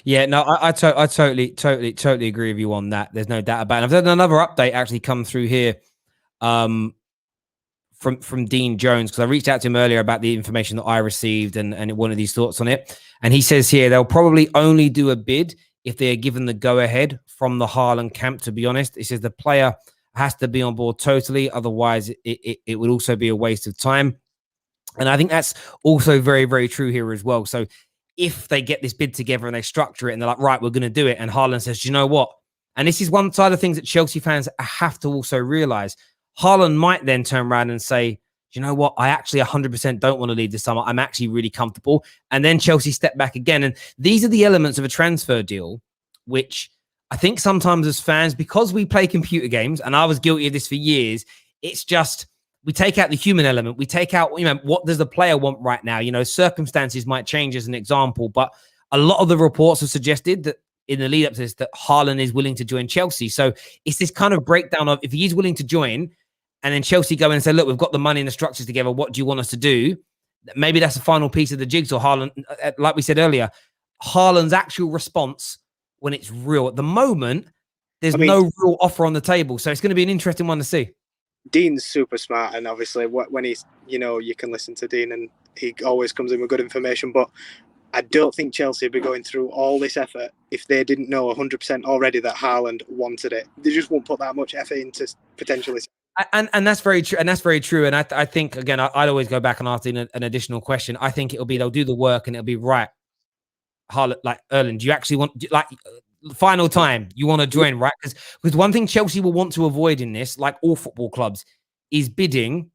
Yeah, no, I totally agree with you on that. There's no doubt about it. I've had another update actually come through here from Dean Jones, because I reached out to him earlier about the information that I received and wanted his thoughts on it. And he says here they'll probably only do a bid if they are given the go-ahead from the Haaland camp, to be honest. He says the player has to be on board totally, otherwise it would also be a waste of time. And I think that's also very, very true here as well. So if they get this bid together and they structure it and they're like, right, we're going to do it, and Haaland says, you know what? And this is one side of things that Chelsea fans have to also realize. Haaland might then turn around and say, you know what? I actually 100% don't want to leave this summer. I'm actually really comfortable. And then Chelsea step back again. And these are the elements of a transfer deal, which I think sometimes as fans, because we play computer games, and I was guilty of this for years, it's just, we take out the human element. We take out, what does the player want right now? Circumstances might change as an example, but a lot of the reports have suggested that in the lead up to this, that Haaland is willing to join Chelsea. So it's this kind of breakdown of, if he is willing to join, and then Chelsea go in and say, look, we've got the money and the structures together. What do you want us to do? Maybe that's the final piece of the jigsaw. Haaland, like we said earlier, Haaland's actual response when it's real. At the moment, there's no real offer on the table. So it's going to be an interesting one to see. Dean's super smart, and obviously when he's, you can listen to Dean and he always comes in with good information, but I don't think Chelsea would be going through all this effort if they didn't know 100% already that Haaland wanted it. They just won't put that much effort into potentially. And that's very true. And that's very true. And I think, again, I'd always go back and ask an additional question. I think they'll do the work and it'll be right. Haaland, like, Erling, do you actually want, like, final time, you want to join, right? Because one thing Chelsea will want to avoid in this, like all football clubs, is bidding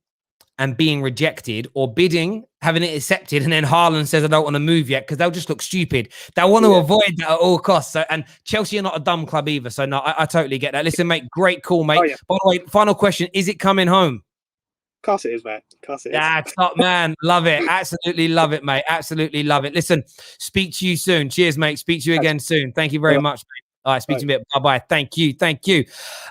and being rejected, or bidding, having it accepted, and then Haaland says, I don't want to move yet, because they'll just look stupid. They'll want to avoid that at all costs. So, and Chelsea are not a dumb club either. So, no, I totally get that. Listen, mate, great call, mate. Oh, yeah. By the way, final question, is it coming home? Of course it is, mate. Of course it is. That's top, man. Love it. Absolutely love it, mate. Absolutely love it. Listen, speak to you soon. Cheers, mate. Speak to you again soon. Thank you very much, mate. All right, speak to you a bit. Bye-bye. Thank you. Thank you.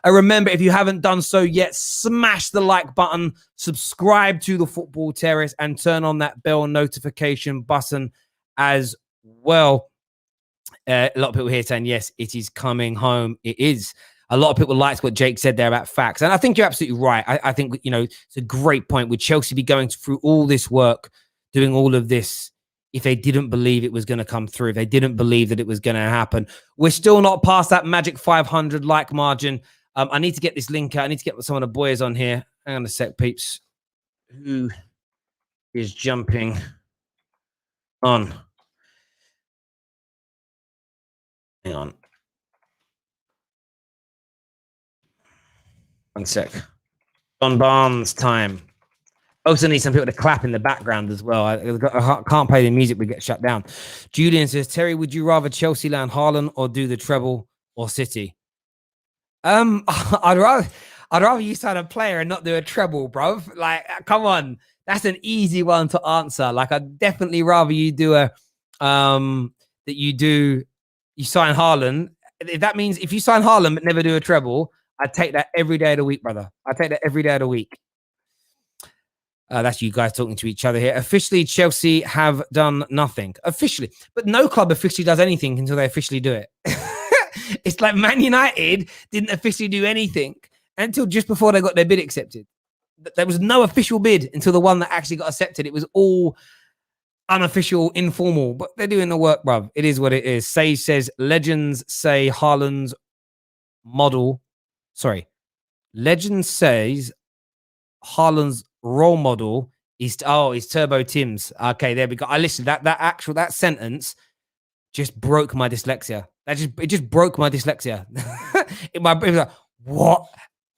Remember, if you haven't done so yet, smash the like button, subscribe to the Football Terrace, and turn on that bell notification button as well. A lot of people here saying, yes, it is coming home. It is. A lot of people liked what Jake said there about facts. And I think you're absolutely right. I think, it's a great point. Would Chelsea be going through all this work, doing all of this, if they didn't believe it was going to come through, if they didn't believe that it was going to happen? We're still not past that magic 500 like margin. I need to get this link out. I need to get some of the boys on here. Hang on a sec, peeps. Who is jumping on? Hang on. One sec. John Barnes time. Also need some people to clap in the background as well. I can't play the music, we get shut down. Julian says, Terry, would you rather Chelsea land Haaland or do the treble or City? I'd rather you sign a player and not do a treble, bro. Like, come on. That's an easy one to answer. Like, I'd definitely rather you do you sign Haaland. If that means if you sign Haaland but never do a treble, I'd take that every day of the week, brother. I'd take that every day of the week. That's you guys talking to each other here. Officially, Chelsea have done nothing. Officially. But no club officially does anything until they officially do it. It's like Man United didn't officially do anything until just before they got their bid accepted. There was no official bid until the one that actually got accepted. It was all unofficial, informal. But they're doing the work, bruv. It is what it is. Sage says, legends say Haaland's model... Sorry. Legend says Haaland's role model is Turbo Tim's. Okay, there we go. I listened. That sentence just broke my dyslexia. It just broke my dyslexia. It was like, what?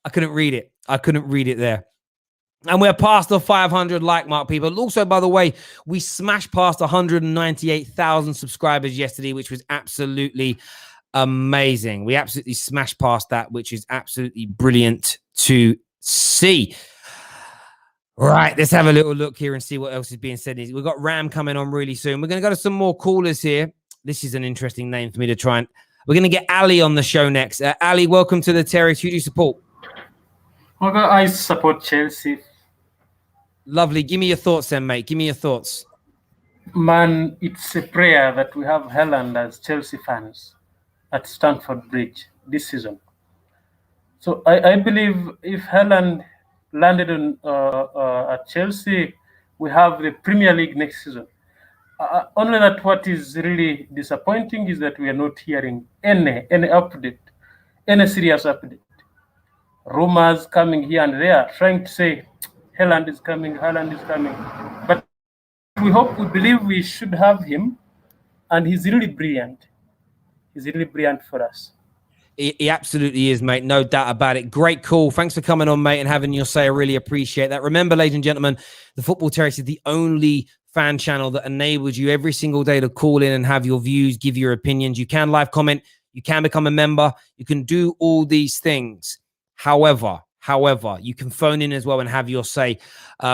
I couldn't read it. I couldn't read it there. And we're past the 500 like mark, people. Also, by the way, we smashed past 198,000 subscribers yesterday, which was absolutely amazing. We absolutely smashed past that, which is absolutely brilliant to see. Right, let's have a little look here and see what else is being said. We've got Ram coming on really soon. We're going to go to some more callers here. This is an interesting name for me to try and... We're going to get Ali on the show next. Ali, welcome to the Terrace. Who do you support? Okay, I support Chelsea. Lovely. Give me your thoughts then, mate. Give me your thoughts. Man, it's a prayer that we have Haaland as Chelsea fans at Stamford Bridge this season. So I believe if Haaland landed at Chelsea, we have the Premier League next season. Only that what is really disappointing is that we are not hearing any update, any serious update. Rumors coming here and there, trying to say Haaland is coming, Haaland is coming. But we believe we should have him, and he's really brilliant. He's really brilliant for us. He absolutely is, mate. No doubt about it. Great call. Thanks for coming on, mate, and having your say. I really appreciate that. Remember, ladies and gentlemen, the Football Terrace is the only fan channel that enables you every single day to call in and have your views, give your opinions. You can live comment. You can become a member. You can do all these things. However, you can phone in as well and have your say.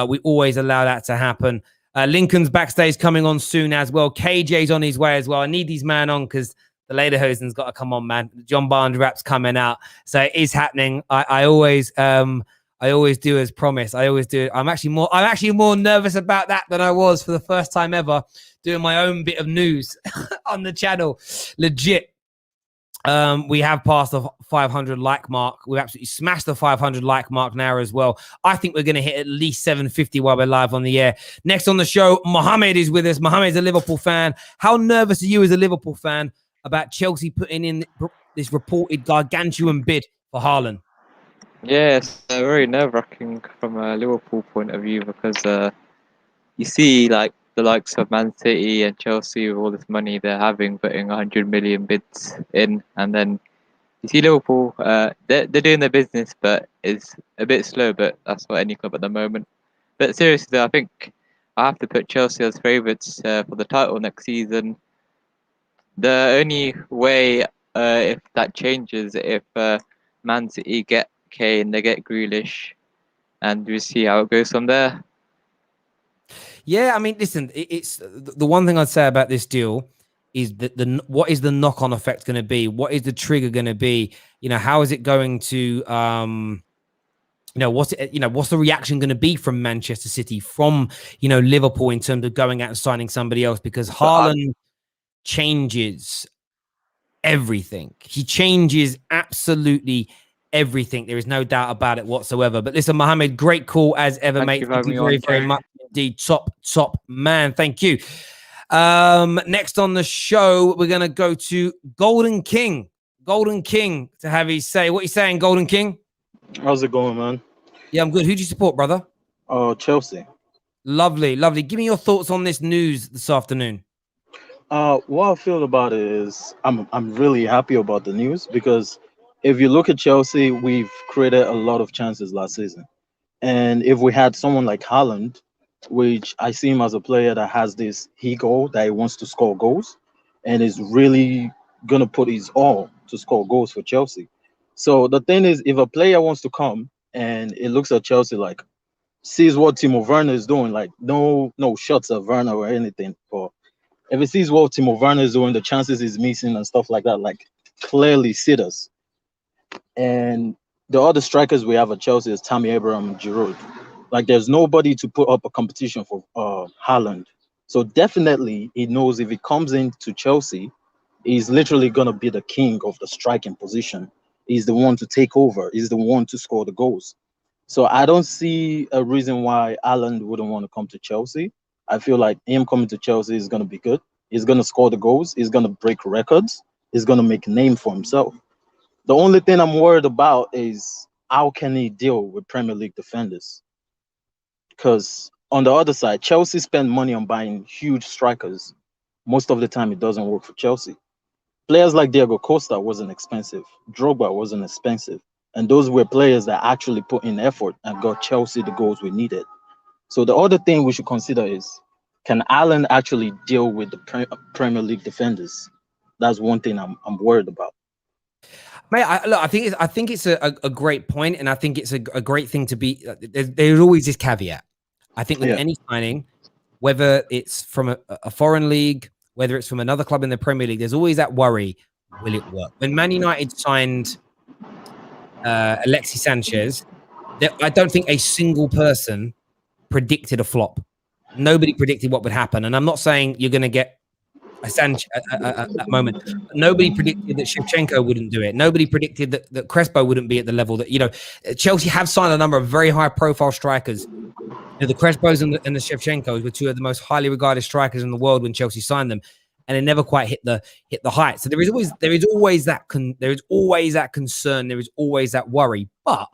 We always allow that to happen. Lincoln's backstage coming on soon as well. KJ's on his way as well. I need these man on because the Lederhosen's got to come on, man. John Barnes rap's coming out, so it is happening. I always do as promised. I always do. I'm actually more nervous about that than I was for the first time ever doing my own bit of news on the channel. Legit. We have passed the 500 like mark. We've absolutely smashed the 500 like mark now as well. I think we're going to hit at least 750 while we're live on the air. Next on the show, Mohammed is with us. Mohammed's a Liverpool fan. How nervous are you as a Liverpool fan about Chelsea putting in this reported gargantuan bid for Haaland? Yeah, it's very nerve-wracking from a Liverpool point of view because you see like the likes of Man City and Chelsea with all this money they're having, putting 100 million bids in, and then you see Liverpool, they're doing their business, but it's a bit slow, but that's what any club at the moment. But seriously though, I think I have to put Chelsea as favourites for the title next season. The only way if that changes, if Man City get Kane, they get Grealish, and we see how it goes from there. Yeah, I mean, listen, it's the one thing I'd say about this deal is that what is the knock-on effect going to be? What is the trigger going to be? You know, how is it going to, what's the reaction going to be from Manchester City, from, Liverpool in terms of going out and signing somebody else? Because Haaland changes everything. He changes absolutely everything. There is no doubt about it whatsoever. But listen, Mohammed, great call as ever, mate. Thank you very, very much indeed. Top man. Thank you. Next on the show, we're going to go to Golden King to have his say. What are you saying, Golden King? How's it going, man? Yeah, I'm good. Who do you support, brother? Chelsea. Lovely. Give me your thoughts on this news this afternoon. What I feel about it is I'm really happy about the news, because if you look at Chelsea, we've created a lot of chances last season. And if we had someone like Haaland, which I see him as a player that has this ego that he wants to score goals and is really going to put his all to score goals for Chelsea. So the thing is, if a player wants to come and it looks at Chelsea like, sees what Timo Werner is doing, like no shots at Werner or anything, but if he sees what Timo Werner is doing, the chances he's missing and stuff like that, like clearly see us. And the other strikers we have at Chelsea is Tammy Abraham and Giroud. Like there's nobody to put up a competition for Haaland. So definitely he knows if he comes into Chelsea, he's literally going to be the king of the striking position. He's the one to take over. He's the one to score the goals. So I don't see a reason why Haaland wouldn't want to come to Chelsea. I feel like him coming to Chelsea is going to be good. He's going to score the goals. He's going to break records. He's going to make a name for himself. The only thing I'm worried about is how can he deal with Premier League defenders? Because on the other side, Chelsea spend money on buying huge strikers. Most of the time, it doesn't work for Chelsea. Players like Diego Costa wasn't expensive. Drogba wasn't expensive. And those were players that actually put in effort and got Chelsea the goals we needed. So the other thing we should consider is, can Allen actually deal with the Premier League defenders? That's one thing I'm worried about. Mate, I think it's a great point, and I think it's a great thing to be. There's always this caveat. I think with any signing, whether it's from a foreign league, whether it's from another club in the Premier League, there's always that worry: will it work? When Man United signed Alexis Sanchez, I don't think a single person predicted a flop. Nobody predicted what would happen, and I'm not saying you're going to get a Sanchez at that moment. Nobody predicted that Shevchenko wouldn't do it. Nobody predicted that Crespo wouldn't be at the level that, Chelsea have signed a number of very high-profile strikers. The Crespos and the Shevchenkos were two of the most highly regarded strikers in the world when Chelsea signed them, and they never quite hit the height. So there is always that concern. There is always that worry. But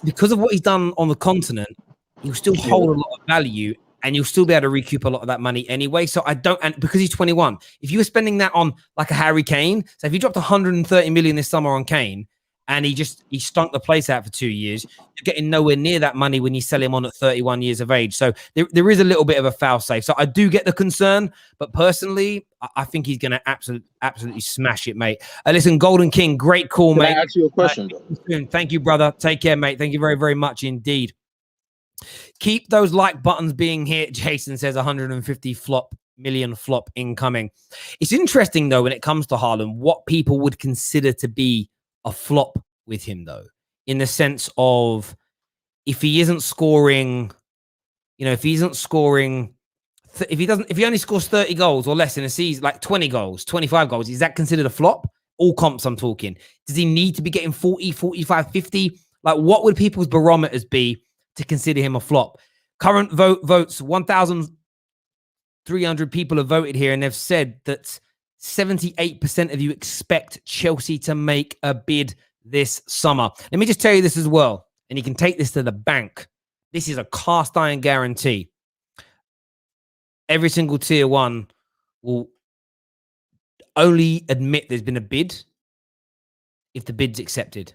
because of what he's done on the continent, he'll still hold a lot of value, and you'll still be able to recoup a lot of that money anyway. So and because he's 21, if you were spending that on like a Harry Kane, so if you dropped 130 million this summer on Kane, and he stunk the place out for 2 years, you're getting nowhere near that money when you sell him on at 31 years of age. So there is a little bit of a foul safe. So I do get the concern, but personally, I think he's going to absolutely smash it, mate. Listen, Golden King, great call, mate. Can I ask you a question, though? Thank you, brother. Take care, mate. Thank you very, very much indeed. Keep those like buttons being hit. Jason says 150 million flop incoming. It's interesting, though, when it comes to Haaland, what people would consider to be a flop with him, though, in the sense of if he only scores 30 goals or less in a season, like 20 goals, 25 goals, is that considered a flop? All comps I'm talking. Does he need to be getting 40, 45, 50? Like, what would people's barometers be to consider him a flop? Current votes, 1,300 people have voted here, and they've said that 78% of you expect Chelsea to make a bid this summer. Let me just tell you this as well, and you can take this to the bank. This is a cast iron guarantee. Every single tier one will only admit there's been a bid if the bid's accepted.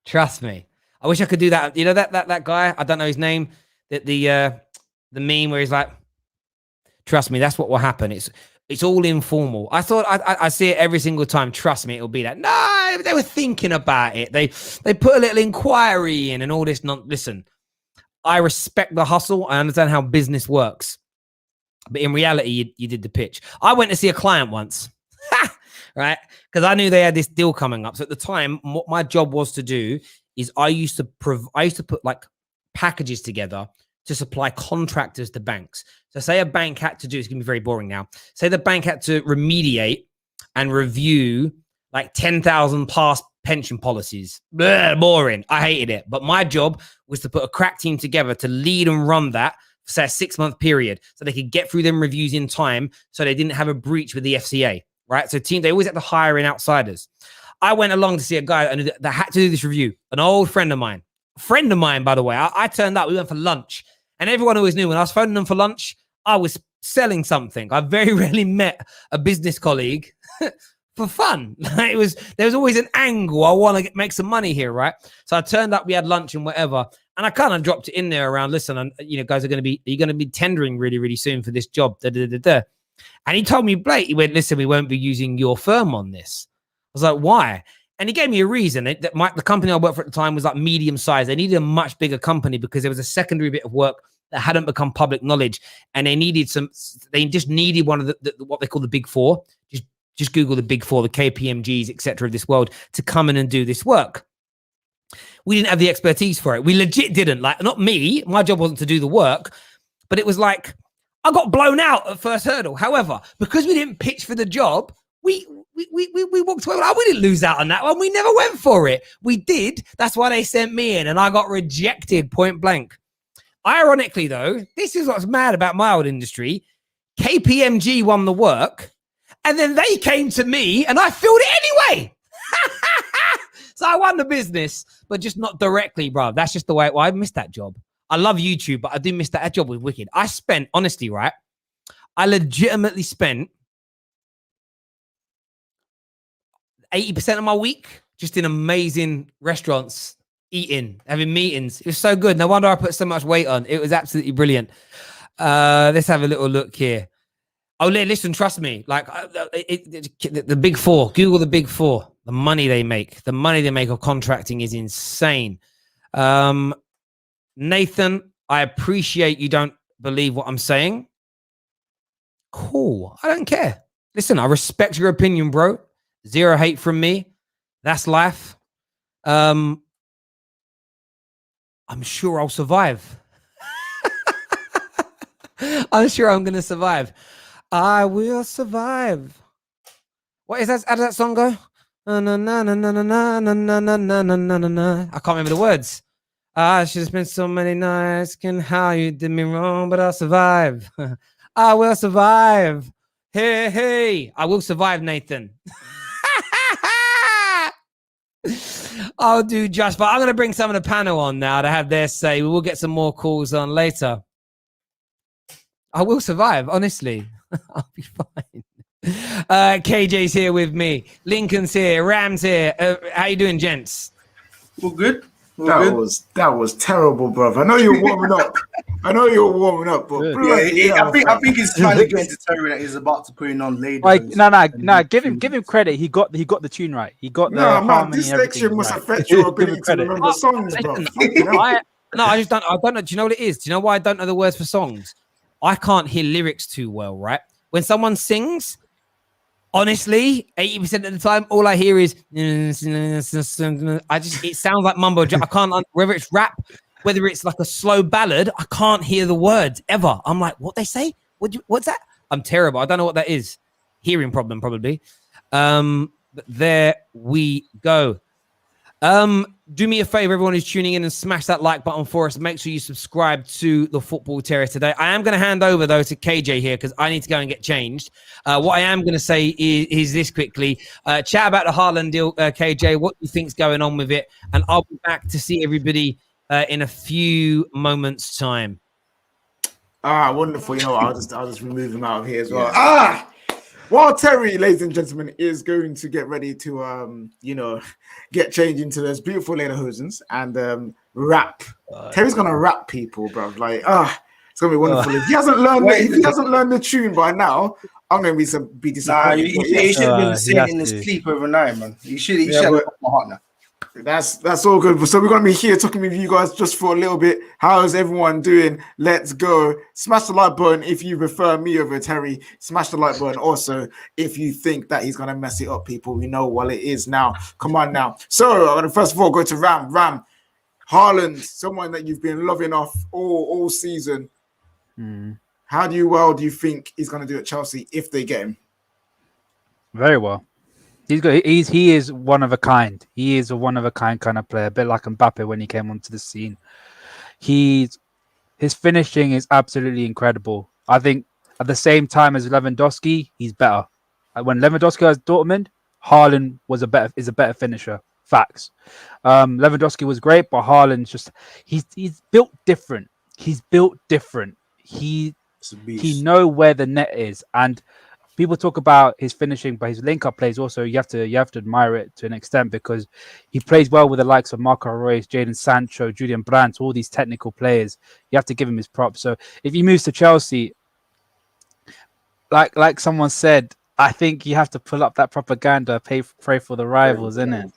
Trust me. I wish I could do that. You know that guy, I don't know his name, the meme where he's like, trust me, that's what will happen. It's all informal. I thought I see it every single time. Trust me, it'll be that. No, they were thinking about it. They put a little inquiry in and all this. Listen, I respect the hustle. I understand how business works. But in reality, you did the pitch. I went to see a client once, right? Because I knew they had this deal coming up. So at the time, what my job was to do is I used to put like packages together to supply contractors to banks. So say a bank had to do, it's going to be very boring now. Say the bank had to remediate and review like 10,000 past pension policies. Blah, boring. I hated it. But my job was to put a crack team together to lead and run that for, say, a 6-month period so they could get through them reviews in time so they didn't have a breach with the FCA, right? So they always had to hire in outsiders. I went along to see a guy that had to do this review, an old friend of mine, by the way. I turned up, we went for lunch. And everyone always knew when I was phoning them for lunch, I was selling something. I very rarely met a business colleague for fun. There was always an angle. I want to make some money here, right? So I turned up, we had lunch and whatever. And I kind of dropped it in there around, listen, and guys are going to be tendering really, really soon for this job. And he told me, Blake, he went, listen, we won't be using your firm on this. I was like, why? And he gave me a reason. The company I worked for at the time was like medium size. They needed a much bigger company because there was a secondary bit of work that hadn't become public knowledge, and they just needed one of the what they call the big four. Just Google the big four, the KPMGs, etc. of this world to come in and do this work. We didn't have the expertise for it. We legit didn't. Like, not me. My job wasn't to do the work, but it was like I got blown out at first hurdle. However, because we didn't pitch for the job, we walked away. We didn't lose out on that one. We never went for it. We did. That's why they sent me in, and I got rejected point blank. Ironically, though, this is what's mad about my old industry. KPMG won the work, and then they came to me, and I filled it anyway. So I won the business, but just not directly, bro. That's just the way. I missed that job. I love YouTube, but I do miss that. That job was wicked. I spent, honestly, right? I legitimately spent 80% of my week just in amazing restaurants, eating, having meetings. It was so good. No wonder I put so much weight on. It was absolutely brilliant. Let's have a little look here. Oh, listen, trust me. Like the big four, Google the big four, the money they make of contracting is insane. Nathan, I appreciate you don't believe what I'm saying. Cool. I don't care. Listen, I respect your opinion, bro. Zero hate from me. That's life. I'm sure I'll survive. I'm sure I'm going to survive. I will survive. What is that? How does that song go? Na, na, na, na, na, na, na, na, na, na, na, na, na. I can't remember the words. I should have spent so many nights and how you did me wrong, but I'll survive. I will survive. Hey, hey. I will survive, Nathan. I'll do just, but I'm going to bring some of the panel on now to have their say. We will get some more calls on later. I will survive, honestly. I'll be fine. KJ's here with me. Lincoln's here. Ram's here. How you doing, gents? All good. That was terrible, bro. I know you're warming up. But I think he's trying to get into Terry that he's about to put in on later. Like, no. Give him credit. He got the tune right. He got the harmony. This section must affect your ability to remember songs, bro. I just don't. I don't know. Do you know what it is? Do you know why I don't know the words for songs? I can't hear lyrics too well, right? When someone sings, honestly, 80% of the time, all I hear is it sounds like mumbo. I can't, whether it's rap, whether it's like a slow ballad, I can't hear the words ever. I'm like, what they say? What's that? I'm terrible. I don't know what that is. Hearing problem, probably. But there we go. Do me a favor, everyone who's tuning in, and smash that like button for us. Make sure you subscribe to the Football Terrace today. I am going to hand over, though, to KJ here because I need to go and get changed. What I am going to say is this quickly. Chat about the Haaland deal, KJ, what you think's going on with it, and I'll be back to see everybody in a few moments' time. Wonderful. You know, I'll just remove him out of here as well. While Terry, ladies and gentlemen, is going to get ready to, get changed into those beautiful lederhosens and rap. Terry's gonna rap people, bro. Like, it's gonna be wonderful. If he hasn't learned the tune by now, I'm gonna be disappointed. He should have been singing in his sleep overnight, man. He should have got my heart now. That's all good. So we're gonna be here talking with you guys just for a little bit. How's everyone doing? Let's go. Smash the like button if you prefer me over Terry. Smash the like button also if you think that he's gonna mess it up, people. We know what it is now. Come on now. So I'm gonna first of all go to Ram. Haaland, someone that you've been loving off all season. How do you think he's gonna do at Chelsea if they get him? Very well. He is one of a kind. He is a one of a kind kind of player, a bit like Mbappe when he came onto the scene. His finishing is absolutely incredible. I think at the same time as Lewandowski, he's better. When Lewandowski was Dortmund, Haaland is a better finisher. Facts. Lewandowski was great, but Haaland's just he's built different. He know where the net is, and people talk about his finishing, but his link-up plays also, you have to admire it to an extent because he plays well with the likes of Marco Reus, Jadon Sancho, Julian Brandt, all these technical players. You have to give him his props. So if he moves to Chelsea, like someone said, I think you have to pull up that propaganda, pray for the rivals, isn't it?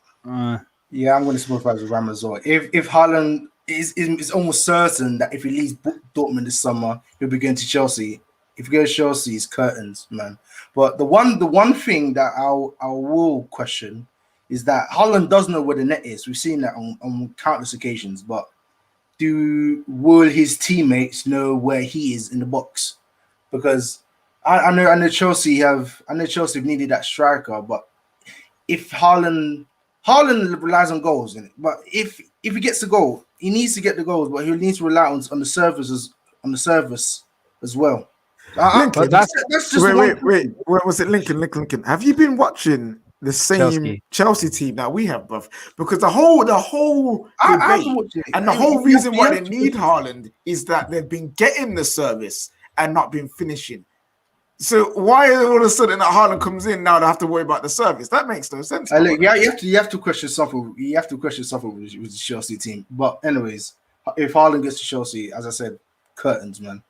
Yeah, I'm going to sympathize with Ram as well. If Haaland is almost certain that if he leaves Dortmund this summer, he'll be going to Chelsea. If you go to Chelsea, it's curtains, man. But the one thing that I will question is that Haaland does know where the net is. We've seen that on countless occasions. But will his teammates know where he is in the box? Because I know Chelsea have needed that striker. But if Haaland relies on goals, but if he gets the goal, he needs to get the goals. But he needs to rely on the service as well. Lincoln, that's just wait. Was it Lincoln? Have you been watching the same Chelsea team that we have, bruv? Because the whole debate and the whole reason why they need Haaland is that they've been getting the service and not been finishing. So why all of a sudden that Haaland comes in now? They have to worry about the service. That makes no sense. Look, you have to question something. You have to question something with the Chelsea team. But anyways, if Haaland gets to Chelsea, as I said, curtains, man.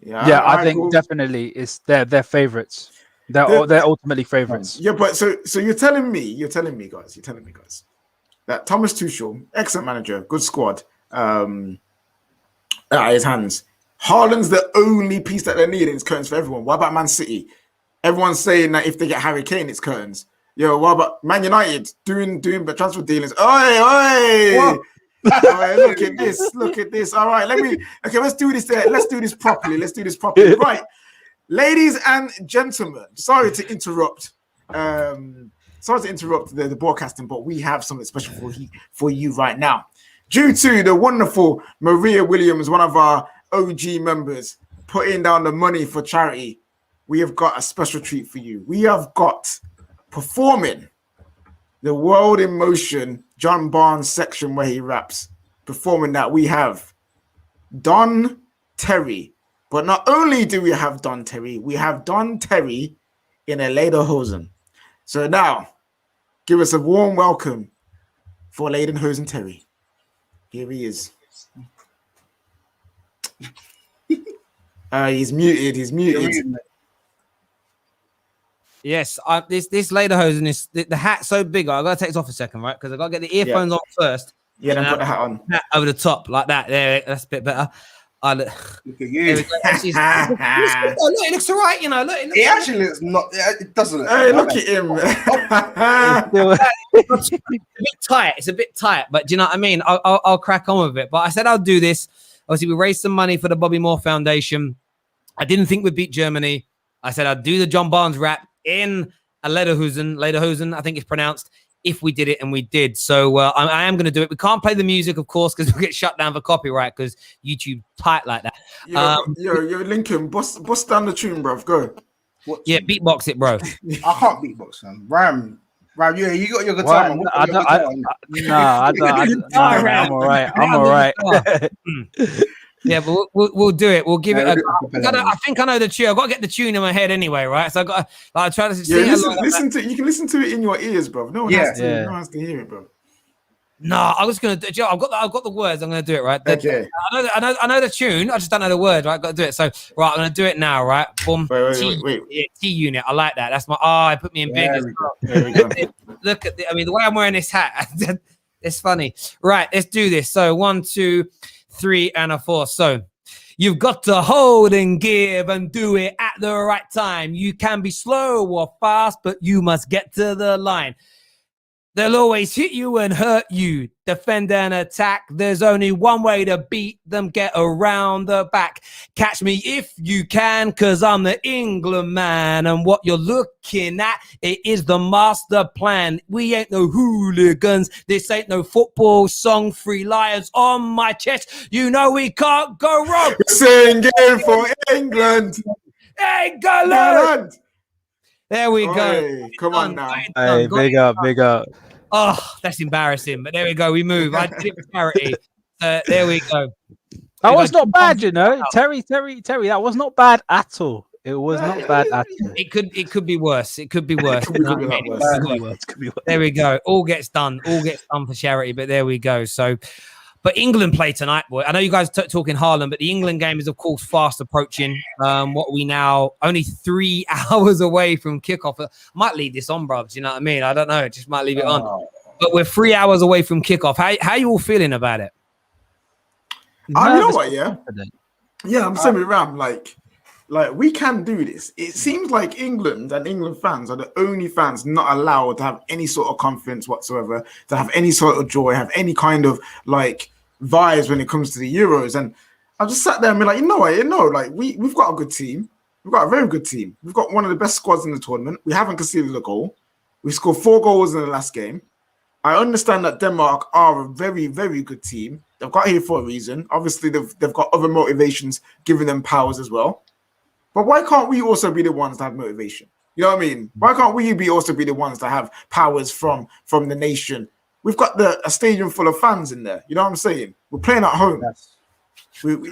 Yeah, I think definitely it's their favourites. They're ultimately favourites. Yeah, but so you're telling me, guys, that Thomas Tuchel, excellent manager, good squad, at his hands. Haaland's the only piece that they need, and it's curtains for everyone. What about Man City? Everyone's saying that if they get Harry Kane, it's curtains. Yo, what about Man United doing the transfer dealings? Oi! Look at this. All right, let's do this there. Let's do this properly. Right. Ladies and gentlemen, sorry to interrupt the broadcasting, but we have something special for you right now. Due to the wonderful Maria Williams, one of our OG members, putting down the money for charity, we have got a special treat for you. We have got performing the World in Motion John Barnes section where he raps. Performing that, we have Don Terry. But not only do we have Don Terry, we have Don Terry in a lederhosen. So now, give us a warm welcome for Lederhosen Terry. Here he is. He's muted. Yes, this lederhosen is the hat's so big. I gotta take this off a second, right? Because I gotta get the earphones on first. Yeah, then put the hat on over the top like that. There, that's a bit better. Look at you. It looks all right, you know. It actually looks not. It doesn't. Hey, look at him. It's a bit tight. It's a bit tight, but do you know what I mean? I'll crack on with it. But I said I'll do this. Obviously, we raised some money for the Bobby Moore Foundation. I didn't think we'd beat Germany. I said I'd do the John Barnes rap in a lederhosen, I think it's pronounced, if we did it, and we did. So I am going to do it. We can't play the music, of course, because we'll get shut down for copyright because YouTube tight like that. Yo, Lincoln, bust down the tune, bruv. Go. Yeah, beatbox it, bro. I can't beatbox, man. Ram, yeah, you got your guitar. Man. I'm all right. Yeah, but we'll do it. We'll give it. I think I know the tune. I've got to get the tune in my head anyway, right? So I got. I try to see. Listen to. You can listen to it in your ears, bro. No one has to hear it, bro. No, I was gonna do. I've got the words. I'm gonna do it, right? Okay. I know the tune. I just don't know the words. Right, got to do it. So right, I'm gonna do it now. Right, boom. Wait. Yeah, T unit. I like that. That's my. Oh, it put me in big. There we go. Look at the way I'm wearing this hat. It's funny. Right, let's do this. So 1, 2, 3, and a 4. So you've got to hold and give and do it at the right time. You can be slow or fast, but you must get to the line. They'll always hit you and hurt you. Defend and attack. There's only one way to beat them. Get around the back. Catch me if you can, because I'm the England man. And what you're looking at, it is the master plan. We ain't no hooligans. This ain't no football song. 3 lions on my chest. You know we can't go wrong. Singing for England. England. There we go. Come on now. Hey, big up. Oh, that's embarrassing. But there we go. We move. I did it for charity. There we go. That was not bad, you know. Terry. That was not bad at all. It was not bad at all. It could be worse. It could be worse. There we go. All gets done for charity. But there we go. So, but England play tonight, boy. I know you guys talking Haaland, but the England game is, of course, fast approaching. What are we now? Only 3 hours away from kickoff. I might leave this on, bruv. Do you know what I mean? I don't know. Just might leave it on. But we're 3 hours away from kickoff. How you all feeling about it? You know what? Yeah, I'm semi ram. Like we can do this. It seems like England and England fans are the only fans not allowed to have any sort of confidence whatsoever, to have any sort of joy, have any kind of like vibes when it comes to the Euros. And I just sat there and be like, like we've got a good team. We've got a very good team. We've got one of the best squads in the tournament. We haven't conceded a goal. We scored 4 goals in the last game. I understand that Denmark are a very, very good team. They've got here for a reason. Obviously, they've got other motivations giving them powers as well. But why can't we also be the ones that have motivation? You know what I mean? Why can't we also be the ones that have powers from the nation? We've got a stadium full of fans in there. You know what I'm saying? We're playing at home.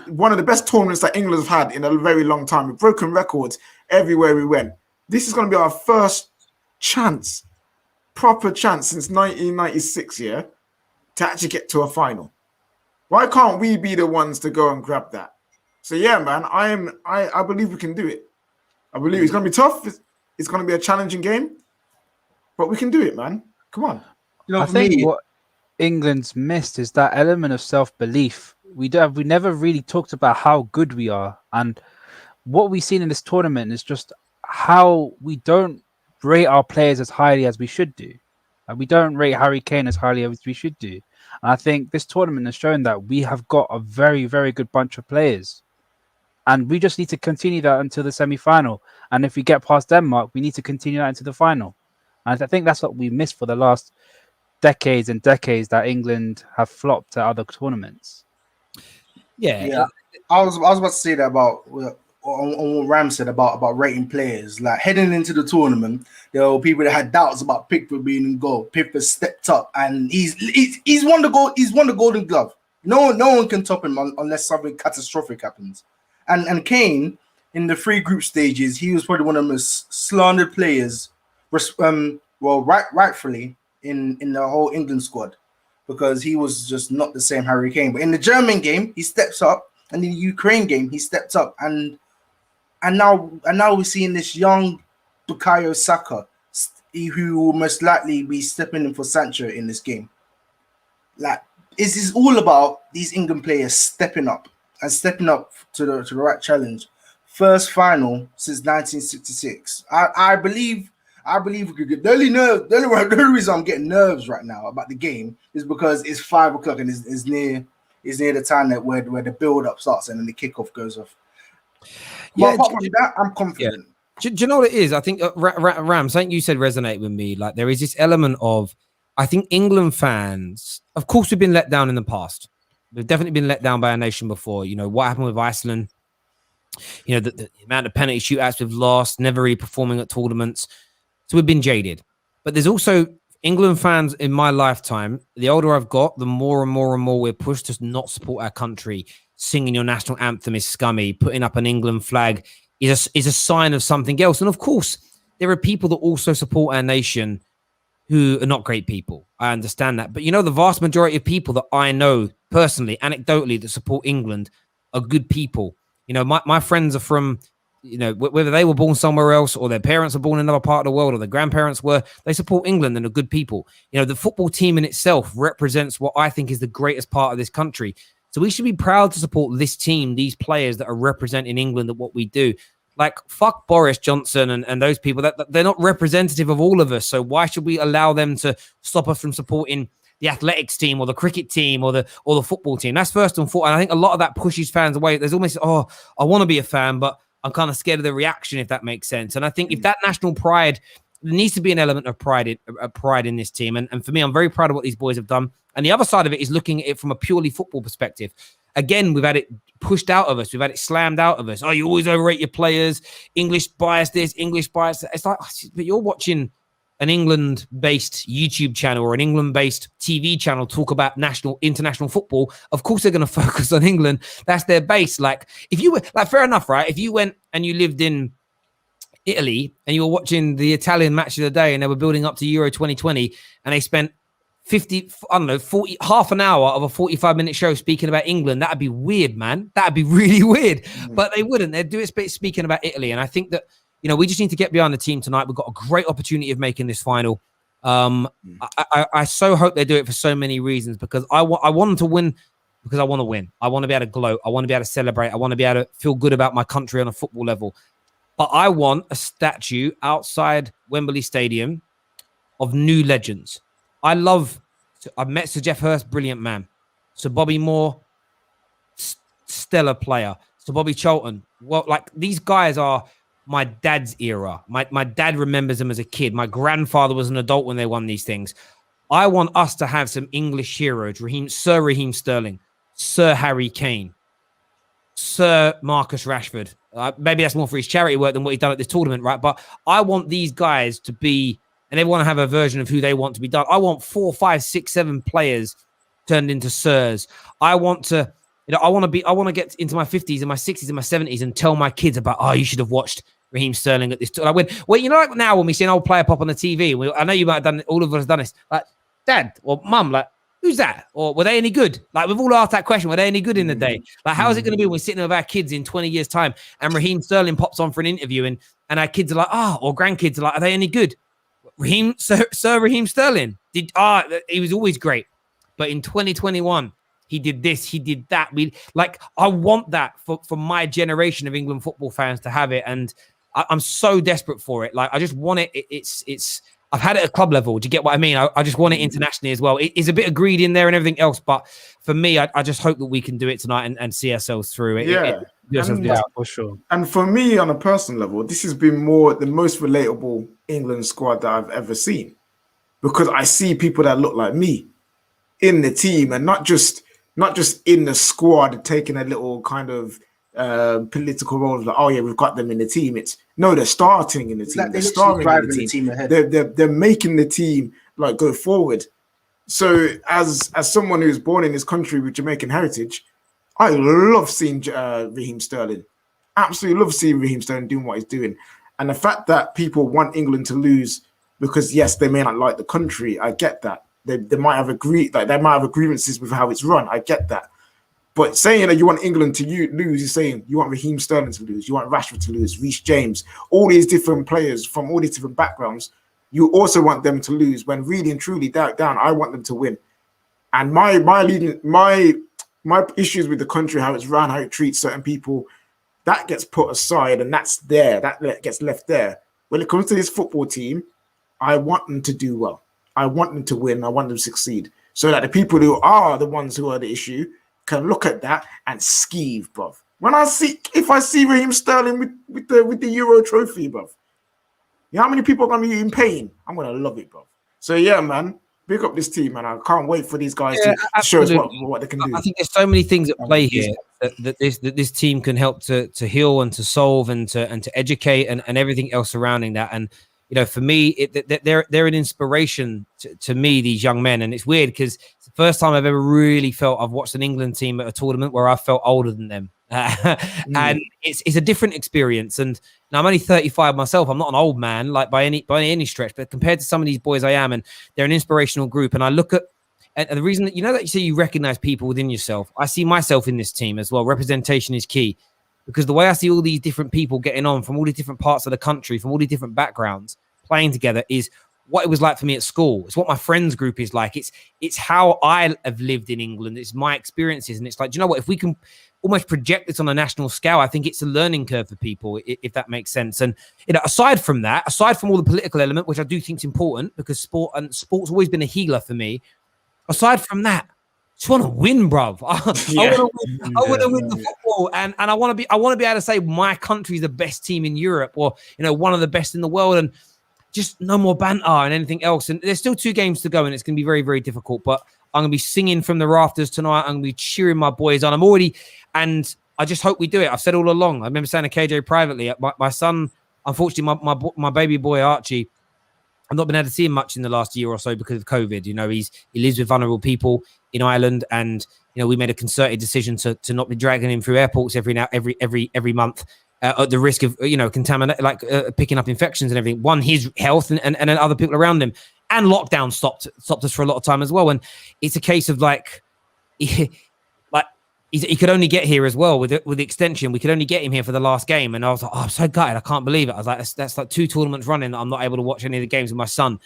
One of the best tournaments that England's had in a very long time. We've broken records everywhere we went. This is going to be our first chance, proper chance since 1996, yeah, to actually get to a final. Why can't we be the ones to go and grab that? So yeah, man, I believe we can do it. I believe it's going to be tough. It's going to be a challenging game, but we can do it, man. Come on. You know, I for think me, what England's missed is that element of self-belief. We never really talked about how good we are, and what we've seen in this tournament is just how we don't rate our players as highly as we should do. And we don't rate Harry Kane as highly as we should do. And I think this tournament has shown that we have got a very, very good bunch of players. And we just need to continue that until the semi-final. And if we get past Denmark, we need to continue that into the final. And I think that's what we missed for the last decades and decades, that England have flopped at other tournaments. Yeah. I was about to say that about on what Ram said about rating players. Like heading into the tournament, there were people that had doubts about Pickford being in goal. Pickford stepped up, and he's won the goal. He's won the Golden Glove. No one can top him unless something catastrophic happens. And Kane in the 3 group stages, he was probably one of the most slandered players. Rightfully in the whole England squad, because he was just not the same Harry Kane. But in the German game, he steps up, and in the Ukraine game, he stepped up, and now we're seeing this young Bukayo Saka, who will most likely be stepping in for Sancho in this game. Like, it's all about these England players stepping up to the right challenge. First final since 1966. I believe we could get the only reason I'm getting nerves right now about the game is because it's 5 o'clock and it's near the time that where the build up starts and then the kickoff goes off. Yeah, apart from that, I'm confident. Yeah. Do you know what it is? I think Ram, something you said resonated with me. Like, there is this element of, I think England fans, of course, we've been let down in the past. We've definitely been let down by a nation before. You know what happened with Iceland. You know the amount of penalty shootouts we've lost, never really performing at tournaments. So we've been jaded. But there's also England fans in my lifetime. The older I've got, the more and more and more we're pushed to not support our country. Singing your national anthem is scummy. Putting up an England flag is a sign of something else. And of course, there are people that also support our nation who are not great people. I understand that. But you know, the vast majority of people that I know personally, anecdotally, that support England are good people. You know, my friends are from, you know, whether they were born somewhere else or their parents were born in another part of the world or their grandparents were, they support England and are good people. You know, the football team in itself represents what I think is the greatest part of this country. So we should be proud to support this team, these players that are representing England at what we do. Like, fuck Boris Johnson and those people. That they're not representative of all of us. So why should we allow them to stop us from supporting the athletics team or the cricket team or the football team? That's first and foremost. And I think a lot of that pushes fans away. There's almost, I want to be a fan, but I'm kind of scared of the reaction, if that makes sense. And I think if that national pride, there needs to be an element of pride in this team. And for me, I'm very proud of what these boys have done. And the other side of it is looking at it from a purely football perspective. Again, we've had it pushed out of us. We've had it slammed out of us. Oh, you always overrate your players. English bias this, English bias that. It's like, but you're watching an England-based YouTube channel or an England-based TV channel talk about international football. Of course, they're going to focus on England. That's their base. Like, if you were, like, fair enough, right? If you went and you lived in Italy and you were watching the Italian match of the day and they were building up to Euro 2020 and they spent 40, half an hour of a 45-minute show speaking about England, that'd be weird, man. That'd be really weird. But they wouldn't. They'd do it speaking about Italy. And I think that, you know, we just need to get behind the team tonight. We've got a great opportunity of making this final. I so hope they do it for so many reasons, because I want them to win because I want to win. I want to be able to gloat. I want to be able to celebrate. I want to be able to feel good about my country on a football level. But I want a statue outside Wembley Stadium of new legends. I've met Sir Geoff Hurst, brilliant man. Sir Bobby Moore, stellar player. Sir Bobby Charlton. Well, like, these guys are my dad's era. My dad remembers them as a kid. My grandfather was an adult when they won these things. I want us to have some English heroes. Sir Raheem Sterling, Sir Harry Kane, Sir Marcus Rashford. Maybe that's more for his charity work than what he's done at this tournament, right? But I want these guys to be, and they want to have a version of who they want to be done. I want 4, 5, 6, 7 players turned into Sirs. I want to I want to get into my 50s and my 60s and my 70s and tell my kids about, oh, you should have watched Raheem Sterling at this. Like like now when we see an old player pop on the TV, I know you might have done, all of us have done this. Like, Dad or Mum, like, who's that? Or were they any good? Like, we've all asked that question. Were they any good in the day? Like, how is it going to be when we're sitting with our kids in 20 years' time and Raheem Sterling pops on for an interview and our kids are like, or grandkids are like, are they any good? Sir Raheem Sterling he was always great. But in 2021, he did this, he did that. I want that for my generation of England football fans to have it. And I'm so desperate for it. Like, I just want it. It's I've had it at club level. Do you get what I mean? I just want it internationally as well. It's a bit of greed in there and everything else. But for me, I just hope that we can do it tonight and see ourselves through it. For sure. And for me, on a personal level, this has been the most relatable England squad that I've ever seen, because I see people that look like me in the team, and not just in the squad taking a little kind of political role. Like, oh yeah, we've got them in the team. They're starting in the team. They're starting in the team ahead. They're making the team like go forward. So as someone who's born in this country with Jamaican heritage, I love seeing Raheem Sterling. Absolutely love seeing Raheem Sterling doing what he's doing. And the fact that people want England to lose because, yes, they may not like the country, I get that. They might have they might have grievances with how it's run. I get that. But saying that you want England to lose, you're saying you want Raheem Sterling to lose, you want Rashford to lose, Reece James, all these different players from all these different backgrounds. You also want them to lose, when really and truly down, I want them to win. And my issues with the country, how it's run, how it treats certain people, that gets put aside, and that gets left there. When it comes to this football team, I want them to do well. I want them to win. I want them to succeed, so that the people who are the ones who are the issue can look at that and skeeve, bruv. If I see Raheem Sterling with the Euro trophy, bruv, you know how many people are gonna be in pain? I'm gonna love it, bruv. So yeah, man, pick up this team, and I can't wait for these guys to show us what they can do. I think there's so many things at play here that this team can help to heal and to solve and to educate and everything else surrounding that. And for me, they're an inspiration to me, these young men. And it's weird because it's the first time I've ever really felt I've watched an England team at a tournament where I felt older than them. And it's a different experience. And now I'm only 35 myself. I'm not an old man, like by any stretch, but compared to some of these boys I am, and they're an inspirational group. And I look at, and the reason that that you say you recognize people within yourself, I see myself in this team as well. Representation is key, because the way I see all these different people getting on from all these different parts of the country, from all these different backgrounds, playing together, is what it was like for me at school. It's what my friends group is like. It's how I have lived in England. It's my experiences. And it's like, do you know what? If we can almost project this on a national scale, I think it's a learning curve for people, if that makes sense. And aside from all the political element, which I do think is important, because sport's always been a healer for me. Aside from that, I just want to win, bruv. I want to win the football, and I want to be able to say my country is the best team in Europe, or one of the best in the world, and just no more banter and anything else. And there's still 2 games to go, and it's going to be very, very difficult. But I'm going to be singing from the rafters tonight. I'm going to be cheering my boys on. And I just hope we do it. I've said all along. I remember saying to KJ privately, my son, unfortunately, my baby boy Archie, I've not been able to see him much in the last year or so because of COVID. He lives with vulnerable people in Ireland, and we made a concerted decision to not be dragging him through airports every month at the risk of contaminate, picking up infections and everything. One, his health, and then other people around him. And lockdown stopped us for a lot of time as well. And it's a case of he could only get here as well with the extension. We could only get him here for the last game. And I was like, I'm so gutted. I can't believe it. I was like, that's like 2 tournaments running that I'm not able to watch any of the games with my son.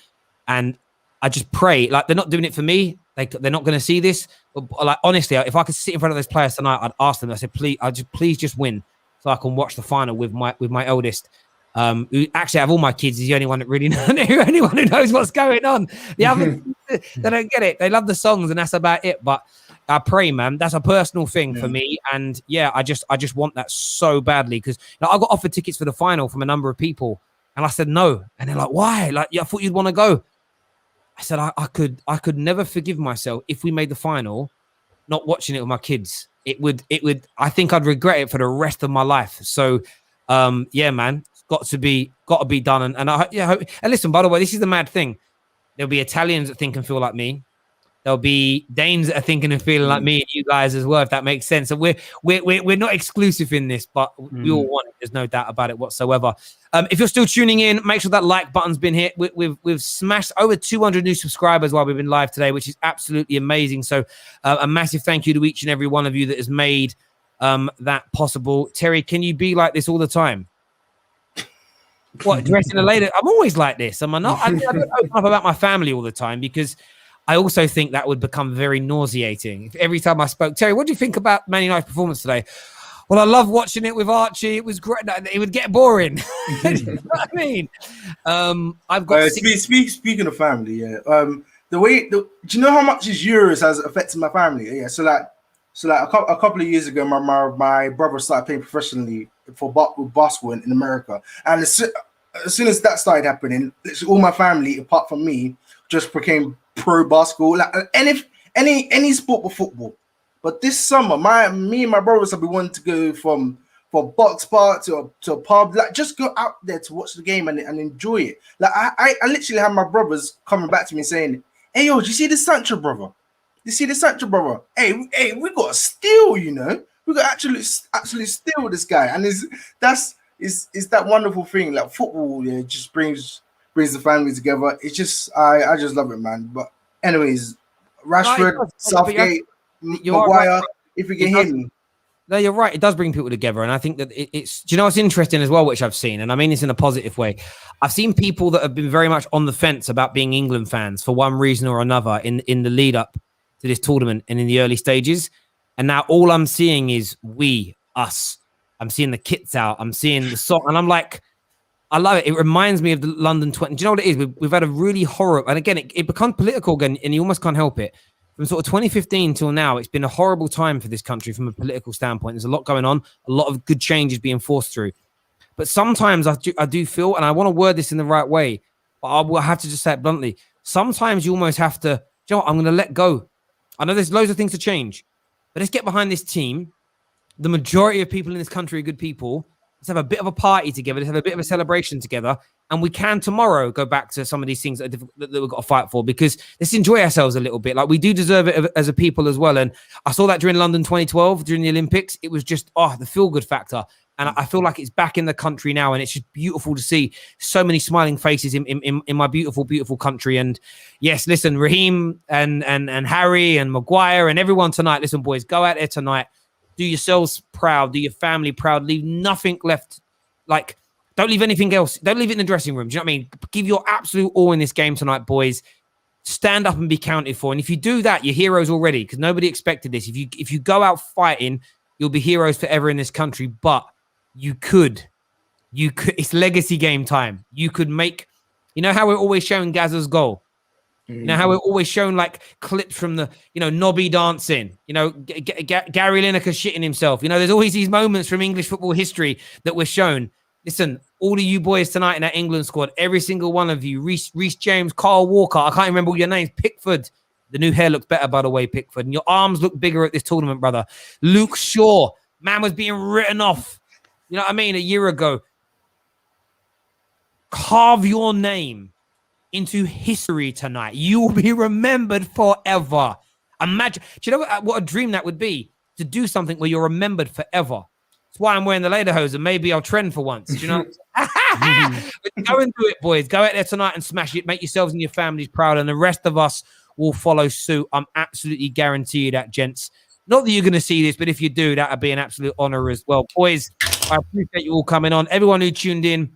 And I just pray, they're not doing it for me. They're not going to see this. But honestly, if I could sit in front of those players tonight, I'd ask them. I said, please just win, so I can watch the final with my eldest. Who actually, out of all my kids, is the only one that really who knows what's going on. The others, they don't get it. They love the songs, and that's about it. But I pray, man, that's a personal thing for me. And yeah, I just want that so badly, because I got offered tickets for the final from a number of people, and I said no. And they're like, why? I thought you'd want to go. I said I could never forgive myself if we made the final not watching it with my kids. It would I think I'd regret it for the rest of my life. So yeah, man, it's got to be done. And I hope, and listen, by the way, this is the mad thing. There'll be Italians that think and feel like me. There'll be Danes that are thinking and feeling like me and you guys as well, if that makes sense. So we're not exclusive in this, but we all want it. There's no doubt about it whatsoever. If you're still tuning in, make sure that like button's been hit. We've smashed over 200 new subscribers while we've been live today, which is absolutely amazing. So a massive thank you to each and every one of you that has made that possible. Terry, can you be like this all the time? What, dressing a lady? I'm always like this. Am I not? I don't open up about my family all the time because I also think that would become very nauseating. If every time I spoke, Terry, what do you think about Man United's performance today? Well, I love watching it with Archie. It was great. It would get boring. You know what I mean? I've got speaking of family, yeah. Do you know how much these Euros has affected my family? Yeah. So like a couple of years ago, my brother started playing professionally for basketball in America, and as soon as that started happening, all my family, apart from me, just became pro basketball. Like any sport but football. But this summer, me and my brothers have been wanting to go from box park to a pub, like just go out there to watch the game and enjoy it. Like I literally have my brothers coming back to me saying, "Hey yo, did you see this Sancho brother? You see this Sancho brother? Hey, we got a steal, you know. We got actually steal this guy." And is that wonderful thing. Like football, yeah, just brings the family together. It's just I just love it, man. But anyways, Rashford, Southgate, Maguire, right. If you can hear me. No, you're right. It does bring people together. And I think that it's, do you know what's interesting as well, which I've seen, and I mean this in a positive way. I've seen people that have been very much on the fence about being England fans for one reason or another in the lead up to this tournament and in the early stages. And now all I'm seeing is us. I'm seeing the kits out. I'm seeing the song. And I'm like, I love it. It reminds me of the London 20. Do you know what it is? We've had a really horrible, and again, it becomes political again, and you almost can't help it. From sort of 2015 till now, it's been a horrible time for this country from a political standpoint. There's a lot going on, a lot of good changes being forced through. But sometimes I do feel, and I want to word this in the right way, but I will have to just say it bluntly. Sometimes you almost have to, you know what, I'm going to let go. I know there's loads of things to change, but let's get behind this team. The majority of people in this country are good people. Let's have a bit of a party together. Let's have a bit of a celebration together. And we can tomorrow go back to some of these things that we've got to fight for, because let's enjoy ourselves a little bit. Like we do deserve it as a people as well. And I saw that during London 2012, during the Olympics. It was just, the feel-good factor. And I feel like it's back in the country now. And it's just beautiful to see so many smiling faces in my beautiful, beautiful country. And yes, listen, Raheem and Harry and Maguire and everyone tonight. Listen, boys, go out there tonight. Do yourselves proud. Do your family proud. Leave nothing left. Like, don't leave anything else. Don't leave it in the dressing room. Do you know what I mean? Give your absolute all in this game tonight, boys. Stand up and be counted for. And if you do that, you're heroes already, because nobody expected this. If you go out fighting, you'll be heroes forever in this country. But you could. It's legacy game time. You could make. You know how we're always showing Gazza's goal. You know how we're always shown like clips from the, Nobby dancing, Gary Lineker shitting himself. There's always these moments from English football history that we're shown. Listen, all of you boys tonight in that England squad, every single one of you, Reece James, Carl Walker, I can't remember all your names, Pickford. The new hair looks better, by the way, Pickford. And your arms look bigger at this tournament, brother. Luke Shaw, man was being written off, you know what I mean, a year ago. Carve your name into history tonight. You will be remembered forever. Imagine, do you know what a dream that would be? To do something where you're remembered forever. That's why I'm wearing the lederhosen. Maybe I'll trend for once. Do you know? But go and do it, boys. Go out there tonight and smash it. Make yourselves and your families proud, and the rest of us will follow suit. I'm absolutely guaranteed that, gents. Not that you're going to see this, but if you do, that would be an absolute honor as well. Boys, I appreciate you all coming on. Everyone who tuned in,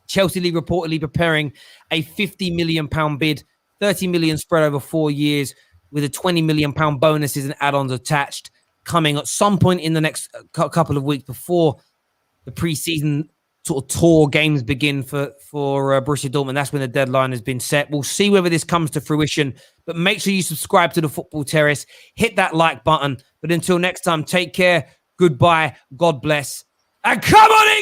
Chelsea League reportedly preparing a £50 million bid, 30 million spread over 4 years, with a £20 million bonuses and add-ons attached, coming at some point in the next couple of weeks before the pre-season sort of tour games begin for Borussia Dortmund. That's when the deadline has been set. We'll see whether this comes to fruition, but make sure you subscribe to the Football Terrace, hit that like button. But until next time, take care, goodbye, God bless, and come on in!